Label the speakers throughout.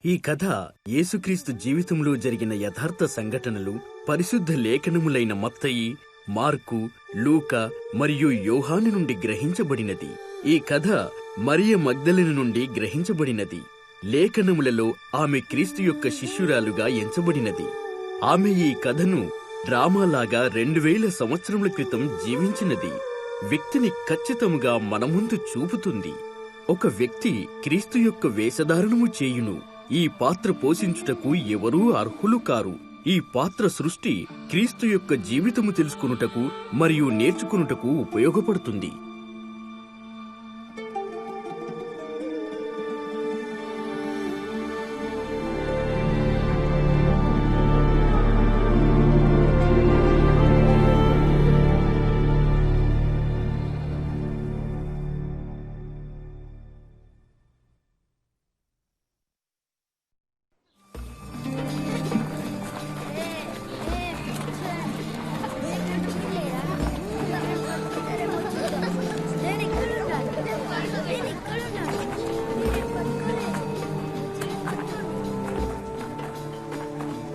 Speaker 1: ఈ కథ యేసుక్రీస్తు జీవితంలో జరిగిన యథార్థ సంఘటనలు, పరిశుద్ధ లేఖనములైన మత్తయి, మార్కు, లూకా మరియు యోహాను నుండి గ్రహించబడినది. ఈ కథ మరియ మగ్దలేను నుండి గ్రహించబడినది. లేఖనములలో ఆమె క్రీస్తు యొక్క శిష్యురాలుగా ఎంచబడినది. ఆమె ఈ కథను డ్రామాలాగా 2000 సంవత్సరముల క్రితం జీవించినది. వ్యక్తిని ఖచ్చితముగా మన ముందు చూపుతుంది. ఒక వ్యక్తి క్రీస్తు యొక్క వేషధారణము చేయును. ఈ పాత్ర పోషించుటకు ఎవరూ అర్హులు కారు. ఈ పాత్ర సృష్టి క్రీస్తు యొక్క జీవితము తెలుసుకొనుటకు మరియు నేర్చుకొనుటకు ఉపయోగపడుతుంది.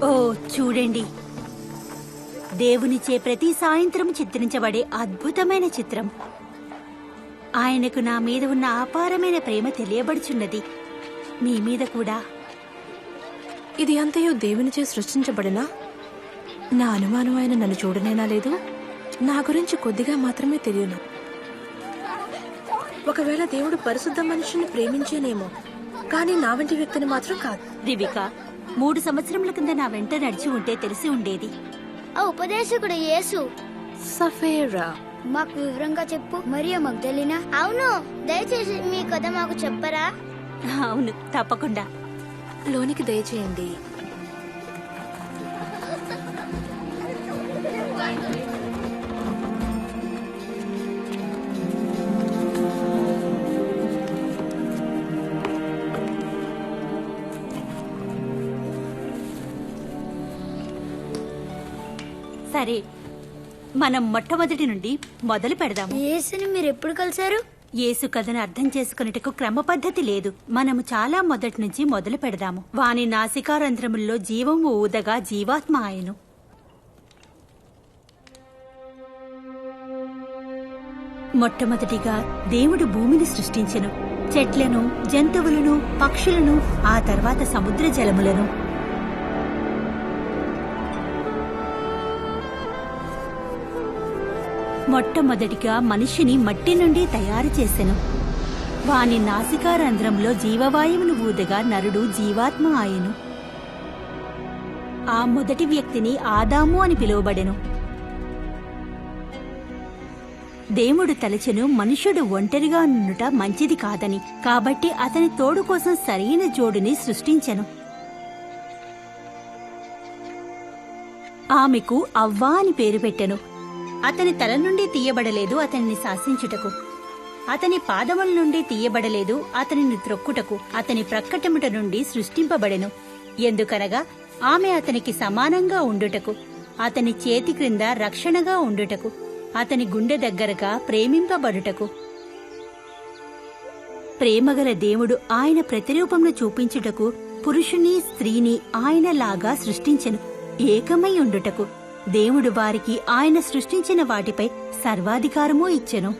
Speaker 2: ఓ చూడండి, దేవునిచే ప్రతి సాయంత్రం చిత్రించబడే అద్భుతమైన చిత్రం. ఆయనకు నా మీద ఉన్న అపారమైన ప్రేమ తెలియబడుచున్నది. మీ మీద కూడా.
Speaker 3: ఇది అంతయు దేవునిచే సృష్టించబడినా నా అనుమానం ఆయన నన్ను చూడనేనా లేదు. నా గురించి కొద్దిగా మాత్రమే తెలియను. ఒకవేళ దేవుడు పరిశుద్ధ మనిషిని ప్రేమించేనేమో, కానీ నా వంటి వ్యక్తిని మాత్రం కాదు.
Speaker 2: రివికా, 3 సంవత్సరముల కింద నా వెంట నడిచి ఉంటే తెలిసి ఉండేది.
Speaker 4: ఆ ఉపదేశకుడు యేసు.
Speaker 3: సఫేరా,
Speaker 4: మాకు వివరంగా చెప్పు. మరియ మగ్దలేనా? అవును, దయచేసి మీ కథ మాకు చెప్పరా?
Speaker 2: అవును, తప్పకుండా.
Speaker 3: లోనికి దయచేయండి.
Speaker 2: సరే, మనం మొట్టమొదటి నుండి మొదలు పెడదాము.
Speaker 4: యేసుని మీరు ఎప్పుడు కలిశారు?
Speaker 2: యేసు కథను అర్థం చేసుకునేటకు క్రమ పద్ధతి లేదు. మనము చాలా మొదటి నుంచి మొదలు పెడదాము. వాని నాసికారంధ్రముల్లో జీవము ఊదగా జీవాత్మ ఆయను. మొట్టమొదటిగా దేవుడు భూమిని సృష్టించెను, చెట్లను, జంతువులను, పక్షులను, ఆ తర్వాత సముద్ర జలములను. మొట్టమొదటిగా మనిషిని మట్టి నుండి తయారు చేసెను. వాని నాసికారంధ్రంలో జీవవాయువును ఊదగా నరుడు జీవాత్మ ఆయను. ఆ మొదటి వ్యక్తిని ఆదాము అని పిలువబడెను. దేవుడు తలచెను మనుష్యుడు ఒంటరిగా నుండుట మంచిది కాదని, కాబట్టి అతని తోడు కోసం సరైన జోడుని సృష్టించెను. ఆమెకు అవ్వా అని పేరు పెట్టెను. అతని తల నుండి తీయబడలేదు అతనిని శాసించుటకు, అతని పాదముల నుండి తీయబడలేదు అతనిని త్రొక్కుటకు, అతని ప్రక్కటముట నుండి సృష్టింపబడెను. ఎందుకనగా ఆమె అతనికి సమానంగా ఉండుటకు, అతని చేతి క్రింద రక్షణగా ఉండుటకు, అతని గుండె దగ్గరగా ప్రేమింపబడుటకు. ప్రేమగల దేవుడు ఆయన ప్రతిరూపంను చూపించుటకు పురుషుని స్త్రీని ఆయనలాగా సృష్టించెను, ఏకమై ఉండుటకు. దేవుడు వారికి ఆయన సృష్టించిన వాటిపై సర్వాధికారమూ ఇచ్చెను.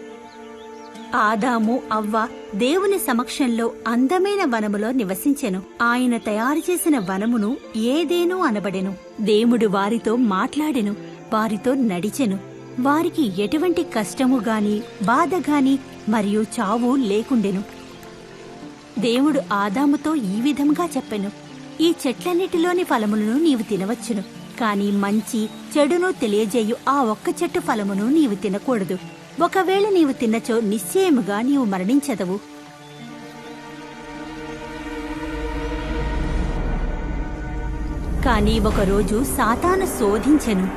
Speaker 2: ఆదాము, అవ్వ దేవుని సమక్షంలో అందమైన వనములో నివసించెను. ఆయన తయారు చేసిన వనమును ఏదేను అనబడెను. దేవుడు వారితో మాట్లాడెను, వారితో నడిచెను. వారికి ఎటువంటి కష్టము గాని, బాధ గాని మరియు చావు లేకుండెను. దేవుడు ఆదాముతో ఈ విధంగా చెప్పెను, ఈ చెట్లన్నిటిలోని ఫలములను నీవు తినవచ్చును, కాని మంచి చెడును తెలియజేయు ఆ ఒక్క చెట్టు ఫలమును నీవు తినకూడదు. ఒకవేళ నీవు తిన్నచో నిశ్చయముగా నీవు మరణించదవు. కాని ఒకరోజు సాతాను శోధించెను.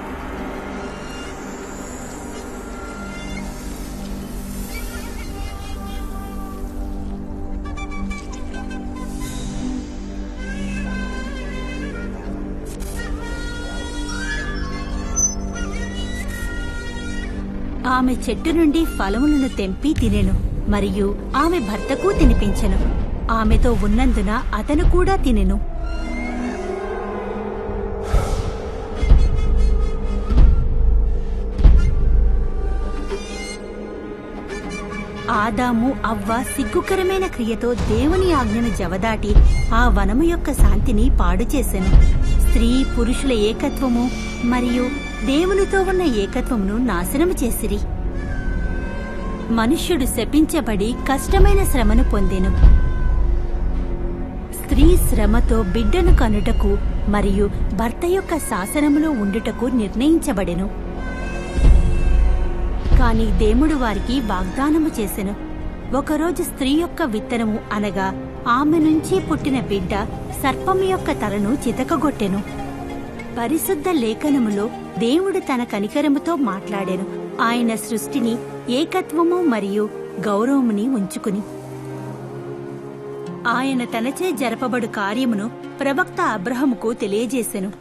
Speaker 2: ఆమె చెట్టు నుండి ఫలములను తెంపి తినెను, మరియు ఆమె భర్తకు తినిపించెను. ఆమెతో ఉన్నందున అతను కూడా తినెను. ఆదాము అవ్వ సిగ్గుకరమైన క్రియతో దేవుని ఆజ్ఞను జవదాటి ఆ వనము యొక్క శాంతిని పాడు చేసెను. స్త్రీ పురుషుల ఏకత్వము మరియు దేవునితో ఉన్న ఏకత్వమును నాశనము చేసిరి. మనుష్యుడు శపించబడి కష్టమైన శ్రమను పొందెను. స్త్రీ శ్రమతో బిడ్డను కనుటకు మరియు భర్త యొక్క శాసనములో ఉండుటకు నిర్ణయించబడెను. కాని దేవుడు వారికి వాగ్దానము చేసెను. ఒకరోజు స్త్రీ యొక్క విత్తనము అనగా ఆమె నుంచి పుట్టిన బిడ్డ సర్పము యొక్క తలను చితకగొట్టెను. పరిశుద్ధ లేఖనములో దేవుడు తన కనికరముతో మాట్లాడెను. ఆయన సృష్టిని ఏకత్వము మరియు గౌరవముని ఉంచుకుని ఆయన తనచే జరపబడు కార్యమును ప్రవక్త అబ్రహముకు తెలియజేసెను.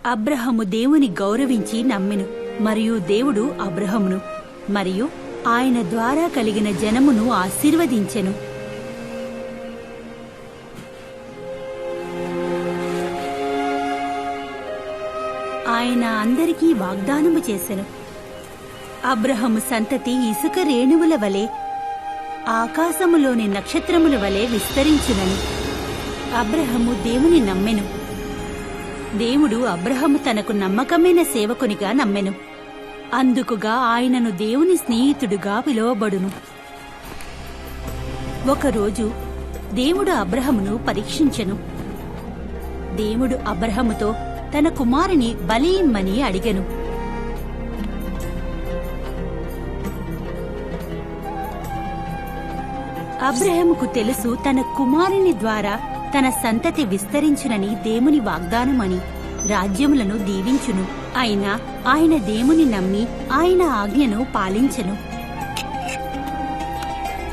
Speaker 2: అబ్రహము దేవుని గౌరవించి నమ్మెను మరియు దేవుడు అబ్రహమును మరియు ఆయన ద్వారా కలిగిన జనమును ఆశీర్వదించెను. ఆయన అందరికీ వాగ్దానము చేసెను. అబ్రహము సంతతి ఇసుక రేణువుల వలె ఆకాశములోని నక్షత్రముల వలె విస్తరించునని. అబ్రహము దేవుని నమ్మెను. దేవుడు అబ్రహము తనకు నమ్మకమైన సేవకునిగా నమ్మెను. అందుకుగా ఆయనను దేవుని స్నేహితుడుగా పిలువబడును. ఒకరోజు దేవుడు అబ్రహమును పరీక్షించెను. దేవుడు అబ్రహముతో తన కుమారుని బలి ఇమ్మని అడిగెను. అబ్రహముకు తెలుసు తన కుమారుని ద్వారా తన సంతతి విస్తరించునని దేవుని వాగ్దానమని, రాజ్యములను దీవించును. అయినా ఆయన దేవుని నమ్మి ఆయన ఆజ్ఞను పాలించెను.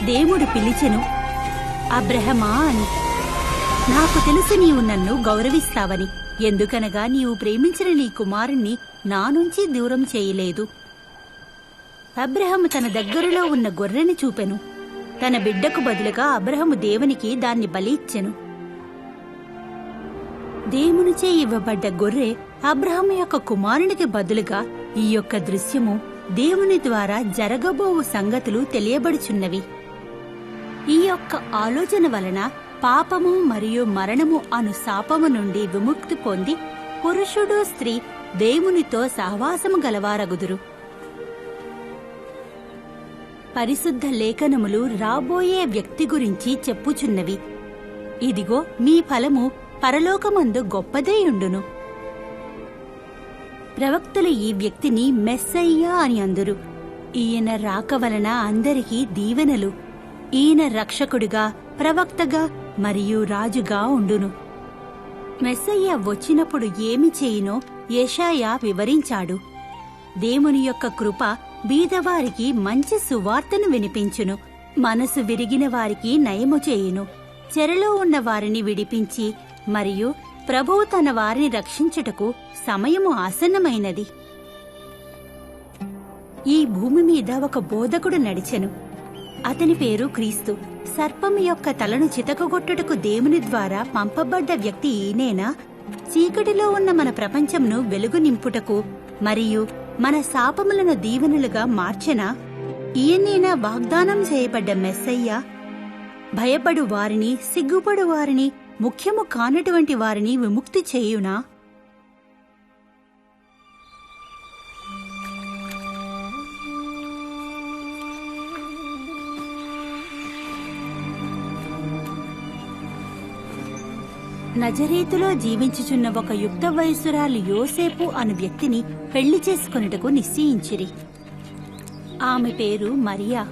Speaker 2: దేవుడు పిలిచెను, అబ్రహమా అని. నాకు తెలుసు నీవు నన్ను గౌరవిస్తావని, ఎందుకనగా నీవు ప్రేమించిన నీ కుమారుణ్ణి నా నుంచి దూరం చేయలేదు. అబ్రహము తన దగ్గరలో ఉన్న గొర్రెని చూపెను. తన బిడ్డకు బదులుగా అబ్రహము దేవునికి దాన్ని బలి ఇచ్చెను. దేవునిచే ఇవ్వబడ్డ గొర్రె అబ్రహము యొక్క కుమారునికి బదులుగా ఈ యొక్క దృశ్యము దేవుని ద్వారా జరగబోవు సంగతులు తెలియబడుచున్నవి. ఈ యొక్క ఆలోచన వలన పాపము మరియు మరణము అను శాపము నుండి విముక్తి పొంది పురుషుడు స్త్రీ దేవునితో సహవాసము గలవారగుదురు. పరిశుద్ధ లేఖనములు రాబోయే వ్యక్తి గురించి చెప్పుచున్నవి. ఇదిగో మీ ఫలము పరలోకమందు గొప్పదేయుండును. ప్రవక్తలు ఈ వ్యక్తిని మెస్సయ్యా అని అందురు. ఈయన రాక వలన అందరికీ దీవెనలు. ఈయన రక్షకుడిగా, ప్రవక్తగా మరియు రాజుగా ఉండును. మెస్సయ్య వచ్చినప్పుడు ఏమి చేయునో యెషయా వివరించాడు. దేవుని యొక్క కృప బీదవారికి మంచి సువార్తను వినిపించును. మనసు విరిగిన వారికి నయము చేయును. చెరలో ఉన్న వారిని విడిపించి మరియు ప్రభువు తన వారిని రక్షించుటకు సమయము ఆసన్నమైనది. ఈ భూమి మీద ఒక బోధకుడు నడిచెను. అతని పేరు క్రీస్తు. సర్పము యొక్క తలను చితకగొట్టుటకు దేవుని ద్వారా పంపబడ్డ వ్యక్తి ఈయనేనా? చీకటిలో ఉన్న మన ప్రపంచంను వెలుగు నింపుటకు మరియు మన శాపములను దీవెనలుగా మార్చెనా? ఈయనేనా వాగ్దానం చేయబడ్డ మెస్సయ్య? భయపడు వారిని, సిగ్గుపడు వారిని, ముఖ్యము కానటువంటి వారిని విముక్తి చేయునా? నజరేతులో జీవించుచున్న ఒక యుక్త వయసురాలు యోసేపు అను వ్యక్తిని పెళ్లి చేసుకొనుటకు నిశ్చయించిరి. ఆమె పేరు మరియా.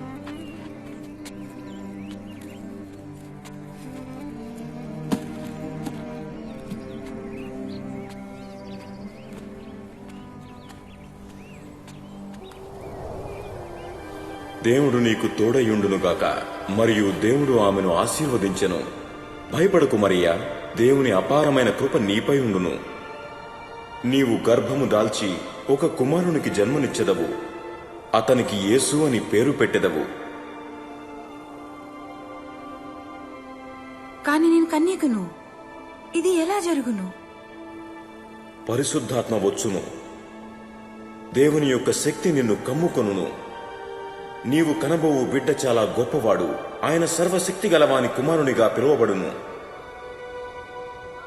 Speaker 5: దేవుడు నీకు తోడయుండునుగాక. మరియు దేవుడు ఆమెను ఆశీర్వదించెను. భయపడకు మరియా, దేవుని అపారమైన కృప నీపై ఉండును. నీవు గర్భము దాల్చి ఒక కుమారునికి జన్మనిచ్చెదవు. అతనికి యేసు అని పేరు పెట్టెదవు.
Speaker 3: కాని నేను కన్యకను. ఇది ఎలా జరుగును?
Speaker 5: పరిశుద్ధాత్మ వచ్చును. దేవుని యొక్క శక్తి నిన్ను కమ్ముకొనును. నీవు కనబోవు బిడ్డ చాలా గొప్పవాడు. ఆయన సర్వశక్తి గలవాని కుమారునిగా పిలువబడును.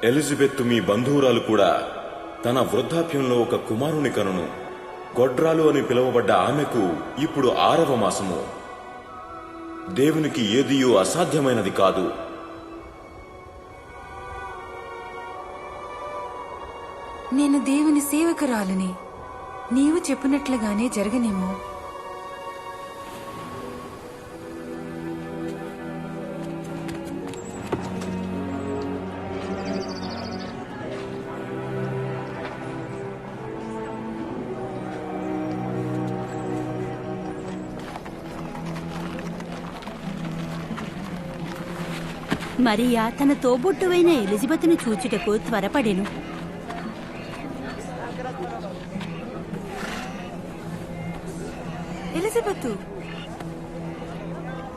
Speaker 5: ఎలిజబెత్తు మీ బంధువురాలు కూడా తన వృద్ధాప్యంలో ఒక కుమారుని కనును. గొడ్రాలు అని పిలువబడ్డ ఆమెకు ఇప్పుడు 6వ మాసము. దేవునికి ఏదియూ అసాధ్యమైనది కాదు.
Speaker 3: నేను దేవుని సేవకురాలిని. నీవు చెప్పినట్లుగానే జరగనేమో.
Speaker 2: మరియా తన తోబుట్టువైన ఎలిజబెతును చూచుటకు త్వరపడెను.
Speaker 3: ఎలిజబెత్,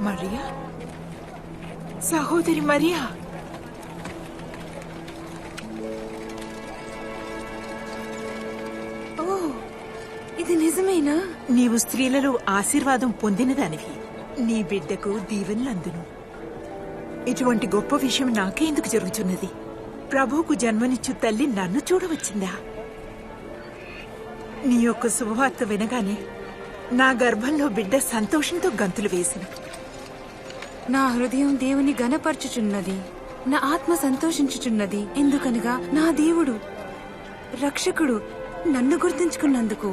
Speaker 6: మరియా, సహోదరి మరియా,
Speaker 3: ఓ, ఇది నిజమేనా?
Speaker 6: నీవు స్త్రీలలో ఆశీర్వాదం పొందినదానివి. నీ బిడ్డకు దీవెనలందును. ఇటువంటి గొప్ప విషయం నాకే ఎందుకు జరుగుతున్నది? ప్రభువుకు జన్మనిచ్చు తల్లి నన్ను చూడవచ్చిందా? నీ యొక్క శుభవార్త వినగానే నా గర్భంలో బిడ్డ సంతోషంతో గంతులు వేసిన.
Speaker 3: నా హృదయం దేవుని గణపరచుచున్నది. నా ఆత్మ సంతోషించుచున్నది. ఎందుకనగా నా దేవుడు రక్షకుడు నన్ను గుర్తించుకున్నందుకు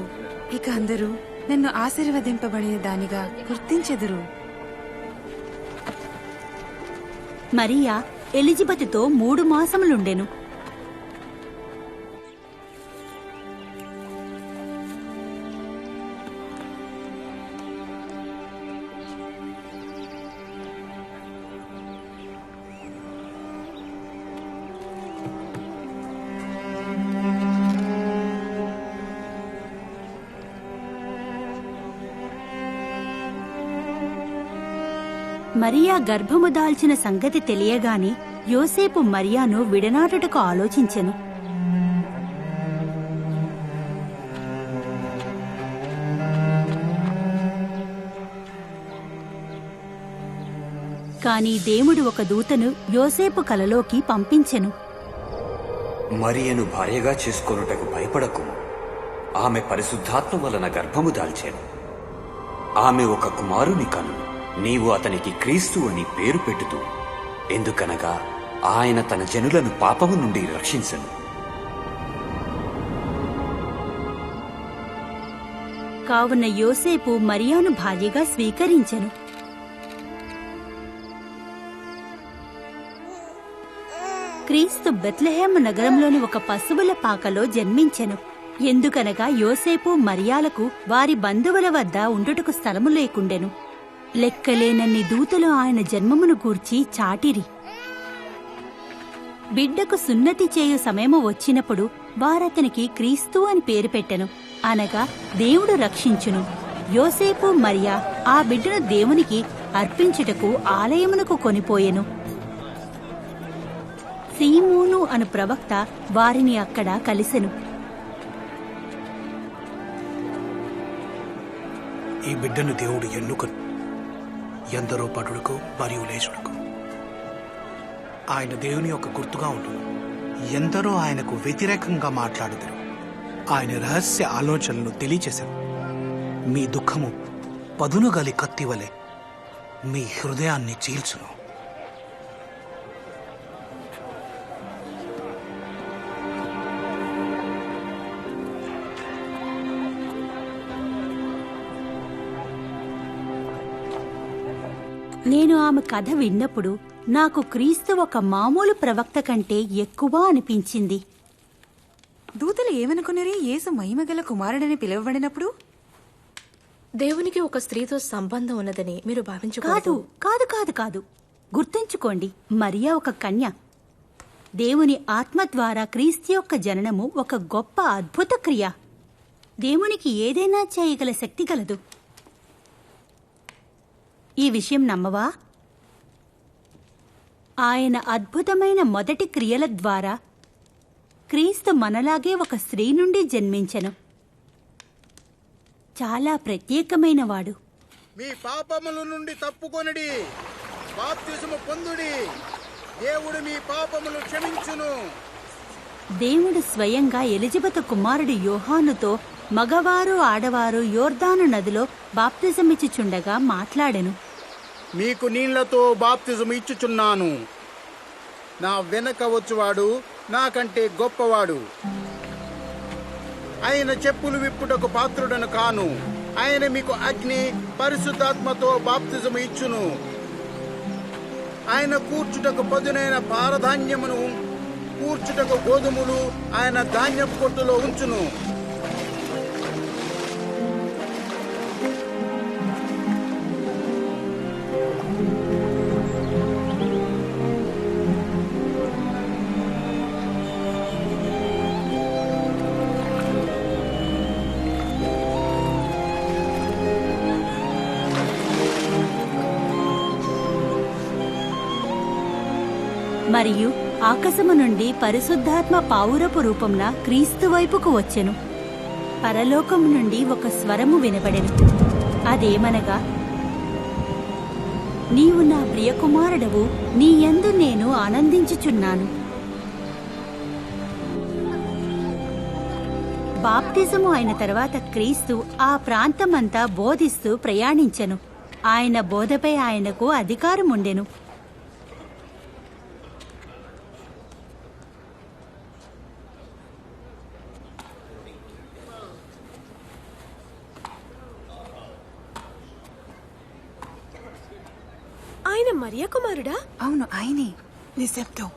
Speaker 3: ఇక అందరూ నన్ను ఆశీర్వదింపబడిన దానిగా గుర్తించెదరు.
Speaker 2: మరియా ఎలిజబెతుతో 3 మాసములుండెను. మరియా గర్భము దాల్చిన సంగతి తెలియగానే యోసేపు మరియాను విడనాటుటకు ఆలోచించెను. కాని దేవుడు ఒక దూతను యోసేపు కలలోకి పంపించెను.
Speaker 7: మరియను భార్యగా చేసుకొనుటకు భయపడకు. ఆమె పరిశుద్ధాత్మ వలన గర్భము దాల్చెను. ఆమె ఒక కుమారుని కను. నీవు అతనికి క్రీస్తు అని పేరు పెట్టుతూ, ఎందుకనగా ఆయన తన జనులను పాపము నుండి రక్షించెను.
Speaker 2: కావున యోసేపు మరియాను భార్యగా స్వీకరించెను. క్రీస్తు బెత్లెహేము నగరంలోని ఒక పశువుల పాకలో జన్మించెను. ఎందుకనగా యోసేపు మరియాలకు వారి బంధువుల వద్ద ఉండుటకు స్థలము లేకుండెను. లెక్కలేనన్ని దూతలు ఆయన జన్మమును గూర్చి చాటిరి. బిడ్డకు సున్నతి చేయు సమయము వచ్చినప్పుడు వారతనికి క్రీస్తు అని పేరు పెట్టెను, అనగా దేవుడు రక్షించును. యోసేపు మరియా ఆ బిడ్డను దేవునికి అర్పించుటకు ఆలయమునకు కొనిపోయెను. సీమోను అను ప్రవక్త వారిని అక్కడ కలిసెను.
Speaker 8: ఈ బిడ్డను దేవుడు ఎన్నుకను, ఎందరో పడుడుకు మరియు లేచుడుకు. ఆయన దేవుని యొక్క గుర్తుగా ఉండును. ఎందరో ఆయనకు వ్యతిరేకంగా మాట్లాడుదురు. ఆయన రహస్య ఆలోచనలను తెలియచేశారు. మీ దుఃఖము పదునుగలి కత్తివలె మీ హృదయాన్ని చీల్చును.
Speaker 2: నేను ఆమె కథ విన్నప్పుడు నాకు క్రీస్తు ఒక మామూలు ప్రవక్త కంటే ఎక్కువ అనిపించింది.
Speaker 3: దూతలు ఏమనుకున్నారే? యేసు మహిమగల కుమారుడని పిలువబడినప్పుడు దేవునికి ఒక స్త్రీతో సంబంధం ఉన్నదని మీరు భావించకూడదు.
Speaker 2: కాదు కాదు కాదు కాదు గుర్తుంచుకోండి, మరియా ఒక కన్య. దేవుని ఆత్మ ద్వారా క్రీస్తు యొక్క జననము ఒక గొప్ప అద్భుత క్రియ. దేవునికి ఏదైనా చేయగల శక్తి గలదు. ఈ విషయం నమ్మవా? ఆయన అద్భుతమైన మొదటి క్రియల ద్వారా క్రీస్తు మనలాగే ఒక స్త్రీ నుండి జన్మించెను. చాలా ప్రత్యేకమైనవాడు.
Speaker 9: మీ పాపముల నుండి తప్పుకొనిడి, బాప్తిసము పొందుడి, దేవుడు మీ పాపములు క్షమించును.
Speaker 2: దేవుడు స్వయంగా ఎలిజబెతు కుమారుడు యోహానుతో మగవారు ఆడవారు యోర్దాను నదిలో బాప్తిజమిచ్చుచుండగా మాట్లాడెను.
Speaker 9: మీకు నీళ్లతో బాప్తిజం ఇచ్చుచున్నాను. నా వెనక వచ్చువాడు నాకంటే గొప్పవాడు. ఆయన చెప్పులు విప్పుటకు పాత్రుడను కాను. ఆయన మీకు అగ్ని పరిశుద్ధాత్మతో బాప్తిజం ఇచ్చును. ఆయన కూర్చుటకు పదునైన పారధాన్యమును, కూర్చుటకు గోధుమలు ఆయన ధాన్యపు కొట్టులో ఉంచును.
Speaker 2: మరియు ఆకాశము నుండి పరిశుద్ధాత్మ పావురపు రూపంన క్రీస్తు వైపుకు వచ్చెను. పరలోకము నుండి ఒక స్వరము వినబడెను. అదేమనగా, నీవు నా ప్రియకుమారుడవు, నీ యందు నేను ఆనందించుచున్నాను. బాప్తిజము అయిన తర్వాత క్రీస్తు ఆ ప్రాంతమంతా బోధిస్తూ ప్రయాణించెను. ఆయన బోధపై ఆయనకు అధికారముండెను.
Speaker 3: ఆయన మరియ కుమారుడా?
Speaker 6: అవును, ఆయనే. నిశ్శబ్దం.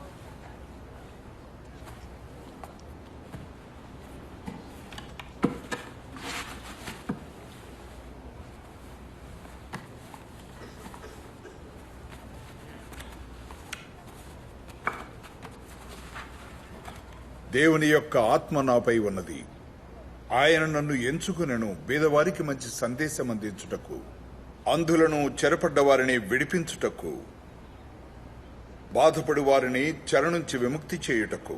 Speaker 10: దేవుని యొక్క ఆత్మ నాపై ఉన్నది. ఆయన నన్ను ఎంచుకునెను బీదవారికి మంచి సందేశం అందించుటకు, అంధులను చెరపడ్డ వారిని విడిపించుటకు, బాధపడి వారిని చెర నుంచి విముక్తి చేయుటకు.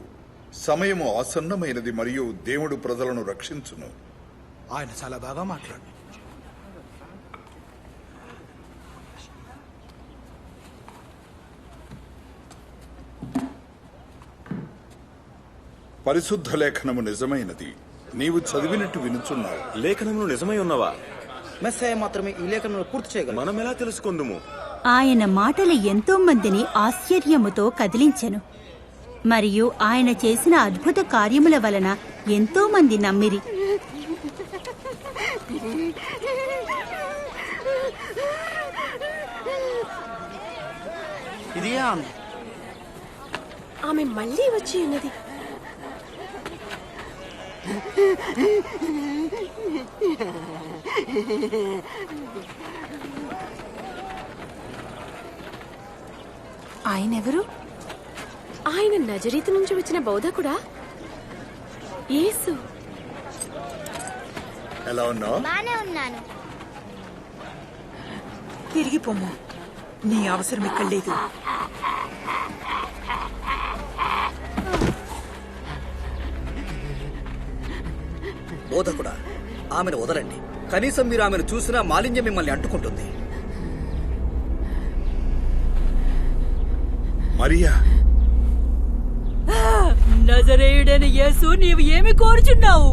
Speaker 10: సమయము ఆసన్నమైనది మరియు దేవుడు ప్రజలను రక్షించును.
Speaker 8: ఆయన చాలా బాగా మాట్లాడు.
Speaker 10: పరిశుద్ధ లేఖనము నిజమైనది. నీవు చదివినట్టు వినుచున్నావు.
Speaker 5: లేఖనములు నిజమై ఉన్నవా?
Speaker 9: మెస్సయ్య మాత్రమే ఈ లేఖనములు పూర్తి చేయగలరు.
Speaker 5: మనం ఎలా తెలుసుకుందుము?
Speaker 2: ఆయన మాటలు ఎంతో మందిని ఆశ్చర్యముతో కదిలించెను. మరియు ఆయన చేసిన అద్భుత కార్యముల వలన ఎంతో మంది నమ్మిరి.
Speaker 9: ఇది
Speaker 3: ఆమె మళ్ళీ వచ్చి ఉన్నది.
Speaker 6: ఆయనెవరు?
Speaker 3: ఆయన నజరీతు నుంచి వచ్చిన బోధకుడా? యేసు.
Speaker 10: ఎలా ఉన్నావు?
Speaker 4: బానే ఉన్నాను.
Speaker 6: తిరిగి పొమ్ము. నీ అవసరం ఇక్కడ లేదు.
Speaker 11: బోధకుడా, ఆమెను వదలండి. కనీసం మీరు ఆమెను చూసినా మాలిన్యం మిమ్మల్ని అంటుకుంటుంది.
Speaker 10: మరియా,
Speaker 12: నజరేయుడైన యేసు, నీవు ఏమి కోరుచున్నావు?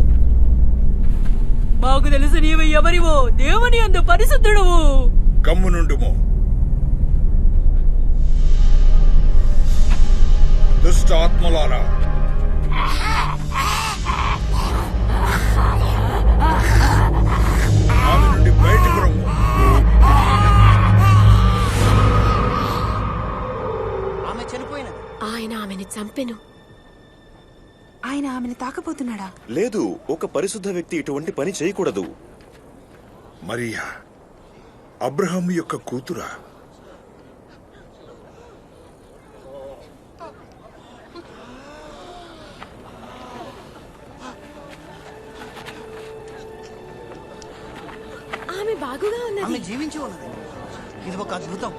Speaker 12: మాకు తెలుసు నీవు ఎవరివో, దేవుని యందు పరిశుద్ధుడవు.
Speaker 10: గమ్ము నుండుము. దుష్ట ఆత్మలారా, ఆమె నుండి బయటకు రమ్ము.
Speaker 9: ఆమె చనిపోయినది.
Speaker 3: ఆయన ఆమెను చంపెను.
Speaker 6: ఆయన ఆమెను తాకబోతున్నాడా?
Speaker 5: లేదు, ఒక పరిశుద్ధ వ్యక్తి ఇటువంటి పని చేయకూడదు.
Speaker 10: మరియా, అబ్రహాము యొక్క కూతురా?
Speaker 3: ఆమె బాగుగా ఉన్నది.
Speaker 9: ఆమె జీవించి ఉన్నది. ఇది ఒక అద్భుతం.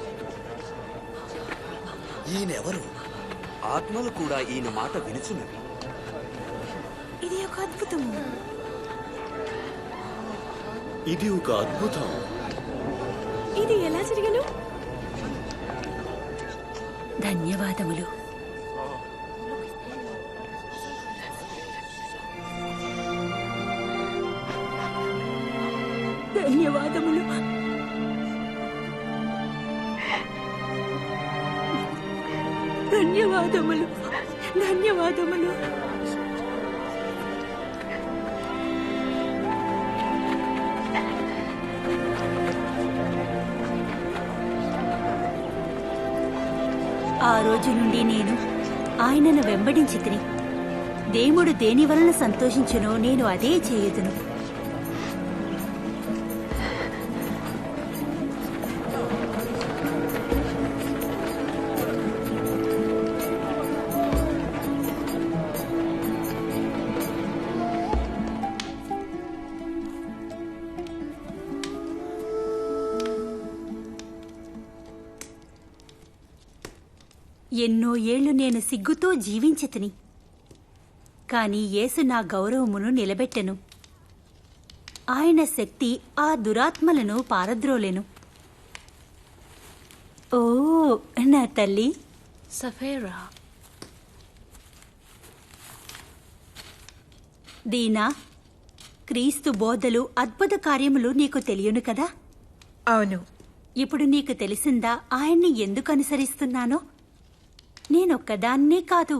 Speaker 11: ఈయనెవరు?
Speaker 7: ఆత్మలు కూడా ఈయన మాట వినుచున్నవి.
Speaker 3: ఇది ఒక అద్భుతము.
Speaker 5: ఇది ఒక అద్భుతం.
Speaker 3: ఇది ఎలా జరిగను?
Speaker 2: ధన్యవాదములు. ధన్యవాదములు. ధన్యవాదములు. ధన్యవాదములు. ఆ రోజు నుండి నేను ఆయనను వెంబడించి తిని దేవుడు దేని వలన సంతోషించునో నేను అదే చేయుదును. ఎన్నో ఏళ్లు నేను సిగ్గుతో జీవించితిని. కాని యేసు నా గౌరవమును నిలబెట్టెను. ఆయన శక్తి ఆ దురాత్మలను పారద్రోలెను. ఓ నా తల్లి
Speaker 3: సఫేరా,
Speaker 2: దీనా, క్రీస్తు బోధలు అద్భుత కార్యములు నీకు తెలియను కదా?
Speaker 6: అవును.
Speaker 2: ఇప్పుడు నీకు తెలిసిందా ఆయన్ని ఎందుకు అనుసరిస్తున్నానో? నేనొక్కదాన్నే కాదు,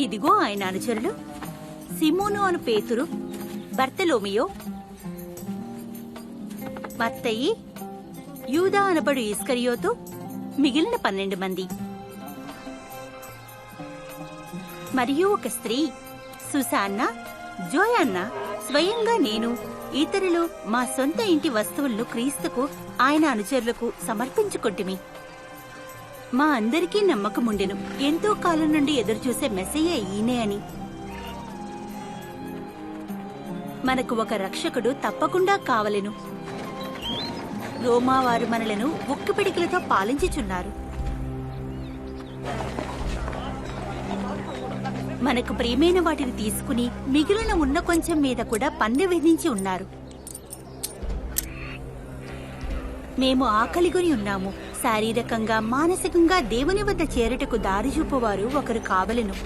Speaker 2: ఇదిగో ఆయన అనుచరులు సిమోను అను పేతురు, బర్తలోమియో, మత్తయి, యూదా అనబడు ఇస్కరియోతు, మిగిలిన 12 మంది, మరియు ఒక స్త్రీ సుసాన్న, జోయన్న, స్వయంగా నేను, ఇతరులు మా సొంత ఇంటి వస్తువులను క్రీస్తుకు ఆయన అనుచరులకు సమర్పించుకొంటిమి. మా అందరికీ నమ్మకముండెను ఎంతో కాలం నుండి ఎదురుచూసే మెస్సయ్య ఈయనే అని. మనకు ఒక రక్షకుడు తప్పకుండా కావలెను. రోమావారు మనలను ఉక్కుపిడికిలతో పాలించుచున్నారు. మనకు ప్రియమైన వాటిని తీసుకుని మిగిలిన ఉన్న కొంచెం మీద కూడా పన్ను విధించి ఉన్నారు. మేము ఆకలిగొని ఉన్నాము. శారీరకంగా మానసికంగా దేవుని వద్ద చేరుటకు దారి చూపువారు ఒకరు కావలెను.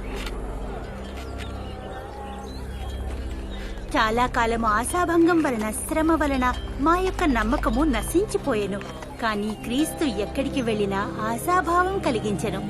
Speaker 2: చాలా కాలము ఆశాభంగం వలన, శ్రమ వలన మా యొక్క నమ్మకము నశించిపోయెను. కానీ క్రీస్తు ఎక్కడికి వెళ్లినా ఆశాభావం కలిగించెను.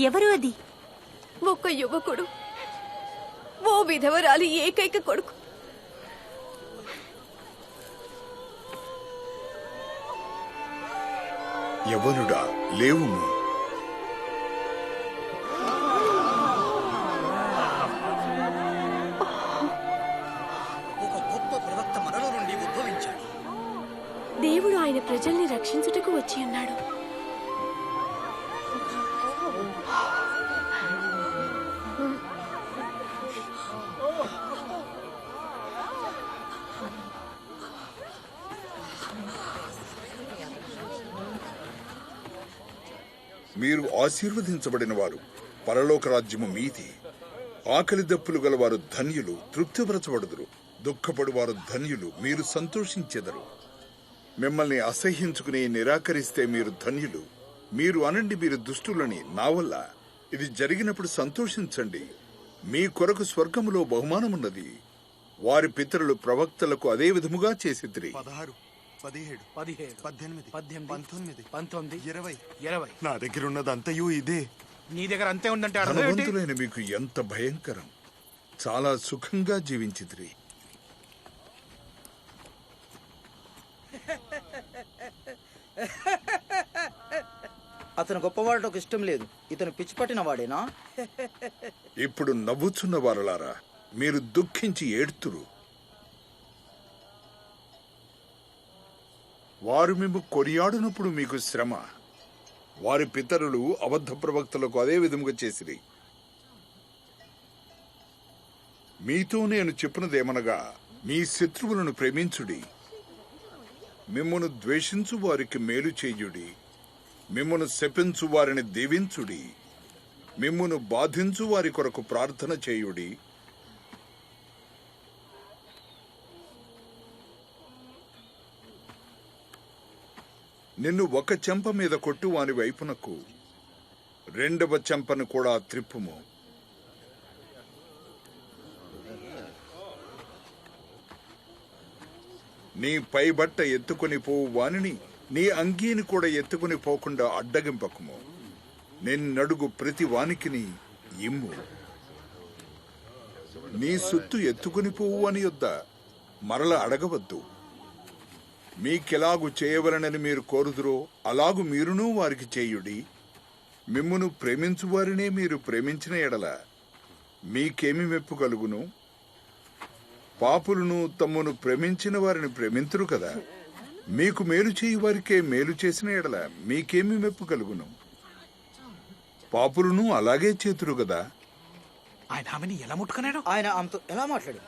Speaker 2: ఎవరు అది?
Speaker 3: ఒక యువకుడు, ఓ విధవరాలి ఏకైక కొడుకు.
Speaker 10: యవనుడా, లేవుము.
Speaker 11: ఒక గొప్ప ప్రవక్త మనలో నుండి ఉద్భవించాడు.
Speaker 3: దేవుడు ఆయన ప్రజల్ని రక్షించుటకు వచ్చి ఉన్నాడు.
Speaker 10: మీరు ఆశీర్వదించబడిన వారు, పరలోక రాజ్యము మీది. ఆకలి దప్పులు గలవారు ధన్యులు, తృప్తిపరచబడుదురు. దుఃఖపడువారు ధన్యులు, మీరు సంతోషించెదరు. మిమ్మల్ని అసహ్యించుకుని నిరాకరిస్తే మీరు ధన్యులు. మీరు అనండి, మీరు దుష్టులని. నా వల్ల ఇది జరిగినప్పుడు సంతోషించండి. మీ కొరకు స్వర్గములో బహుమానమున్నది. వారి పితరులు ప్రవక్తలకు అదే విధముగా చేసిద్రి.
Speaker 13: 16, 17,
Speaker 11: 17,
Speaker 13: 18,
Speaker 11: 18,
Speaker 13: 19,
Speaker 11: 20.
Speaker 13: నా దగ్గర ఉన్నదంతయు ఇదే.
Speaker 8: నీ దగ్గర అంతే ఉందంటే అర్థం ఏంటి?
Speaker 10: ధనవంతులైన మీకు ఎంత భయంకరం. చాలా సుఖంగా జీవించిద్రి.
Speaker 11: అతను గొప్పవాడటకు ఇష్టం లేదు. ఇతను పిచ్చి పట్టిన వాడేనా?
Speaker 10: ఇప్పుడు నవ్వుచున్న వారలారా, మీరు దుఃఖించి ఏడ్తురు. వారు మేము కొనియాడినప్పుడు మీకు శ్రమ. వారి పితరులు అబద్ధ ప్రవక్తలకు అదే విధముగా చేసిరి. మీతో నేను చెప్పినదేమనగా, మీ శత్రువులను ప్రేమించుడి, మిమ్మును ద్వేషించు వారికి మేలు చేయుడి, మిమ్మును శపించు వారిని దీవించుడి, మిమ్మును బాధించు వారి కొరకు ప్రార్థన చేయుడి. నిన్ను ఒక చెంప మీద కొట్టు వాని వైపునకు రెండవ చెంపను కూడా త్రిప్పుము. నీ పైబట్ట ఎత్తుకుని పోవు వానిని నీ అంగీని కూడా ఎత్తుకుని పోకుండా అడ్డగింపకుము. నిన్నడుగు ప్రతి వానికిని ఇమ్ము. నీ సొత్తు ఎత్తుకుని పోవు అని యొద్ద మరల అడగవద్దు. మీకెలాగు చేయవలనని మీరు కోరుదురో అలాగు మీరునూ వారికి చేయుడి. మిమ్మును ప్రేమించు వారినే మీరు ప్రేమించిన ఎడల మీకేమి మెప్పు కలుగును? పాపులను తమ్మును ప్రేమించిన వారిని ప్రేమింతురు కదా. మీకు మేలు చేయి వారికే మేలు చేసిన ఎడల మీకేమి మెప్పు కలుగును? పాపులను అలాగే చేతురు కదా.
Speaker 8: ఆయన ఆమెని ఎలా ముట్టుకున్నాడు?
Speaker 11: ఆయన ఆమెతో ఎలా మాట్లాడు?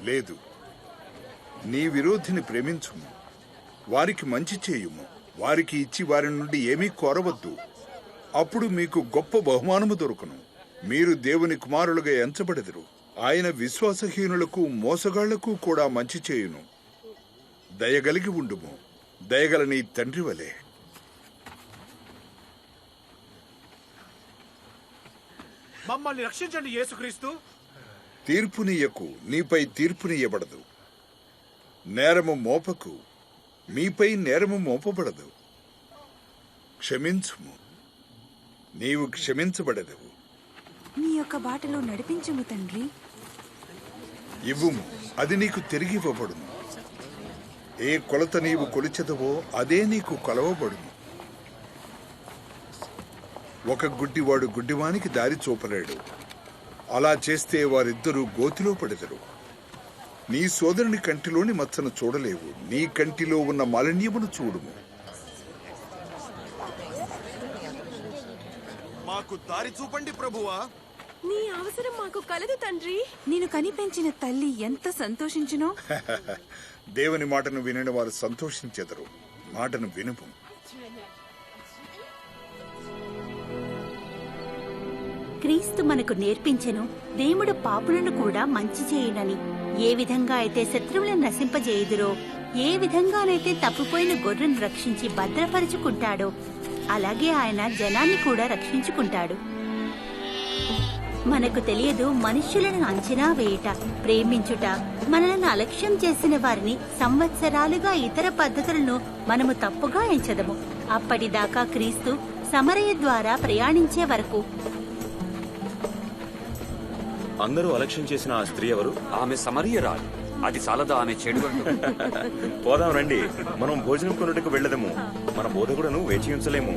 Speaker 10: లేదు, నీ విరోధిని ప్రేమించుము, వారికి మంచి చేయుము, వారికి ఇచ్చి వారి నుండి ఏమీ కోరవద్దు. అప్పుడు మీకు గొప్ప బహుమానము దొరుకును. మీరు దేవుని కుమారులుగా ఎంచబడెదరు. ఆయన విశ్వాసహీనులకు మోసగాళ్లకు కూడా మంచి చేయును. దయగలిగి ఉండుము, దయగల నీ తండ్రి వలె.
Speaker 8: మమ్మల్ని రక్షించండి యేసుక్రీస్తు.
Speaker 10: తీర్పునీయకు, నీపై తీర్పునీయబడదు. నేరము మోపకు, మీపై నేరము మోపబడదు. క్షమించుము, నీవు క్షమించబడదవు.
Speaker 14: నీ యొక్క బాటలో నడిపించుము తండ్రి.
Speaker 10: ఇవ్వుము, అది నీకు తిరిగి ఇవ్వబడును. ఏ కొలత నీవు కొలిచెదవో అదే నీకు కొలవబడును. ఒక గుడ్డివాడు గుడ్డివానికి దారి చూపలేడు. అలా చేస్తే వారిద్దరూ గోతిలో పడెదరు. నీ సోదరుని కంటిలోని మచ్చను చూడలేవు, నీ కంటిలో ఉన్న మాలిన్యమును చూడుము.
Speaker 13: మాకు దారి చూపండి ప్రభువా.
Speaker 3: నీ అవసరం మాకు కలదు తండ్రి.
Speaker 14: నేను కనిపెంచిన తల్లి ఎంత సంతోషించునో.
Speaker 10: దేవుని మాటను వినని వారు సంతోషించెదరు. మాటను వినుము.
Speaker 2: క్రీస్తు మనకు నేర్పించెను, దేవుడు పాపులను కూడా మంచి చేయునని. ఏ విధంగా అయితే శత్రువులను నశింపజేయుదురో, ఏ విధంగానైతే తప్పిపోయిన గొర్రెను రక్షించి భద్రపరుచుకుంటాడో, అలాగే ఆయన జనాన్ని కూడా రక్షించుకుంటాడు. మనకు తెలియదు మనుష్యులను అంచనా వేయుట, ప్రేమించుట, మనలను అలక్ష్యం చేసిన వారిని సంవత్సరాలుగా ఇతర పద్ధతులను మనము తప్పుగా ఎంచదము. అప్పటిదాకా క్రీస్తు సమరయ ద్వారా ప్రయాణించే వరకు.
Speaker 5: అందరూ అలక్ష్యం చేసిన ఆ స్త్రీ ఎవరు?
Speaker 7: ఆమె సమరియరాలు. అది చాలదా ఆమె చెడు?
Speaker 5: పోదాం రండి, మనం భోజనం కొనుటకు వెళ్ళదము. మన బోధకుడను వేచి ఉంచలేము.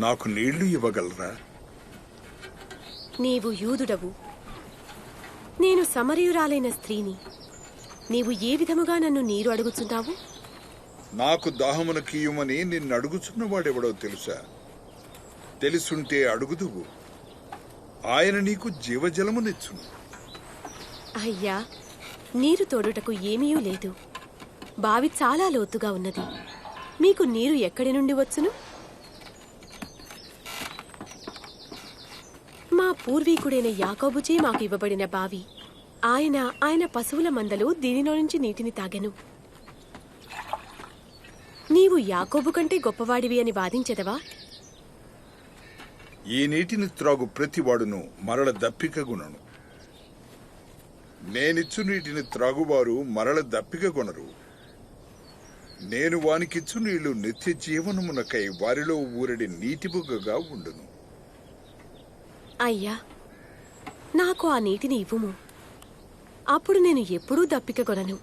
Speaker 10: నాకు నీళ్లు ఇవ్వగలరా?
Speaker 3: నీవు యూదుడవు, నేను సమరయురాలైన స్త్రీని. నీవు ఏ విధముగా నన్ను నీరు అడుగుచున్నావు?
Speaker 10: నాకు దాహమున కీయుమని నిన్నడుగుచున్నవాడెవడో తెలుసా? తెలుసుంటే అడుగుదువు, ఆయన నీకు జీవజలమునిచ్చును.
Speaker 3: అయ్యా, నీరు తోడుటకు ఏమీయూ లేదు. బావి చాలా లోతుగా ఉన్నది. మీకు నీరు ఎక్కడి నుండి వచ్చును? మా పూర్వీకుడైన యాకోబుచే మాకు ఇవ్వబడిన బావి. ఆయన పశువుల మందలు దీనిలో నుంచి నీటిని తాగెను. నీవు యాకోబు కంటే గొప్పవాడివి అని వాదించెదవా?
Speaker 10: ఈ నీటిని త్రాగు ప్రతివాడును మరల దప్పికగొనను. నేనిచ్చు నీటిని త్రాగువారు మరల దప్పికగొనరు. నేను వానికిచ్చు నీళ్లు నిత్య జీవనమునకై వారిలో ఊరడి నీటిబుగ్గగా ఉండును.
Speaker 3: అయ్యా, నాకు ఆ నీటిని ఇవ్వుము. అప్పుడు నేను ఎప్పుడూ దప్పికగొనను,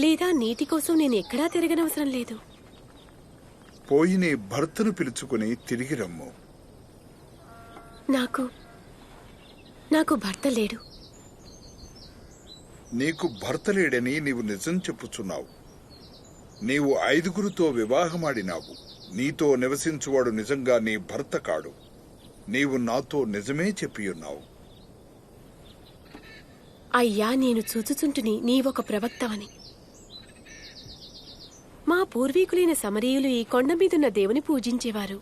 Speaker 3: లేదా నీటి కోసం నేను ఎక్కడా తిరగనవసరం లేదు.
Speaker 10: పోయి నీ భర్తను పిలుచుకుని తిరిగి రమ్ము.
Speaker 3: నాకు భర్త లేడు.
Speaker 10: నీకు భర్త లేడని నీవు నిజం చెప్పుచున్నావు. నీవు 5గురితో వివాహమాడినావు. నీతో నివసించువాడు నిజంగా నీ భర్త కాడు. నీవు నాతో నిజమే చెప్పియున్నావు.
Speaker 3: అయ్యా, నేను చూచుచుంటుని నీవొక ప్రవక్తవని. మా పూర్వీకులైన సమరీయులు ఈ కొండ మీదున్న దేవుని పూజించేవారు.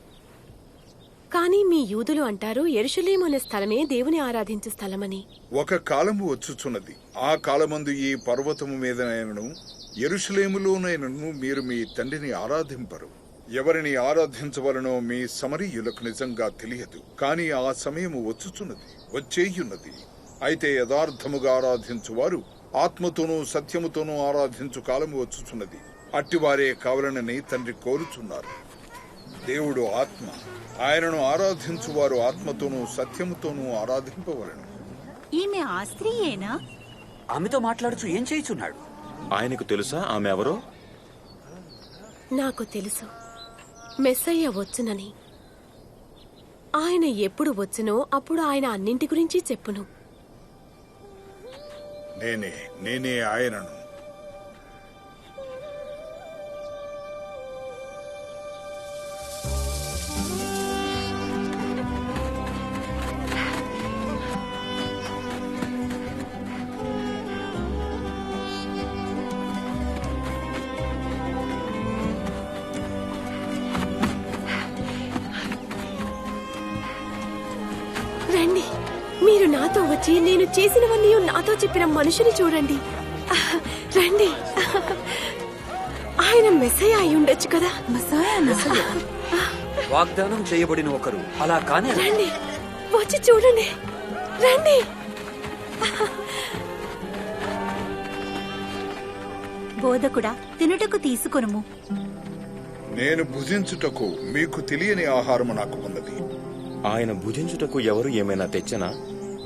Speaker 3: కానీ మీ యూదులు అంటారు యెరూషలేము అనే స్థలమే దేవుని ఆరాధించే స్థలమని.
Speaker 10: ఒక కాలము వచ్చుచున్నది. ఆ కాలమందు ఈ పర్వతము మీదనైనను యెరూషలేములోనైనను మీరు మీ తండ్రిని ఆరాధింపరు. ఎవరిని ఆరాధించవలనో మీ సమరీయులకు నిజంగా తెలియదు. కాని ఆ సమయము వచ్చుచున్నది, వచ్చేయున్నది. అయితే యథార్థముగా ఆరాధించువారు ఆత్మతోనూ సత్యముతోనూ ఆరాధించు కాలము వచ్చుచున్నది. అట్టివారే కావలనని తండ్రి కోరుచున్నారు. దేవుడు ఆత్మ. ఆయనను ఆరాధించువారు ఆత్మతోనూ సత్యముతోనూ ఆరాధింపవలను.
Speaker 2: ఈమె ఆ స్త్రీయేనా?
Speaker 7: ఆమెతో మాట్లాడుచు ఏం చేయుచున్నాడు?
Speaker 5: ఆయనకు తెలుసా ఆమె ఎవరో?
Speaker 3: నాకు తెలుసు, మెస్సయ్య వచ్చునని. ఆయన ఎప్పుడు వచ్చునో అప్పుడు ఆయన అన్నింటి గురించి చెప్పును.
Speaker 10: నేనే ఆయనను.
Speaker 3: రండి, మీరు నాతో వచ్చి నేను చేసినవన్నీ నాతో చెప్పిన మనుషుని చూడండి. రండి, ఆయన మెస్సయ్య అయి ఉండొచ్చు కదా.
Speaker 7: వాగ్దానం చేయబడిన ఒకరు అలా కానే.
Speaker 3: రండి, వచ్చి చూడండి. రండి.
Speaker 2: బోధకుడా, తినుటకు తీసుకొనుము.
Speaker 10: నేను భుజించుటకు మీకు తెలియని ఆహారము నాకు ఉన్నది.
Speaker 5: ఆయన భుజించుటకు ఎవరు ఏమైనా తెచ్చనా?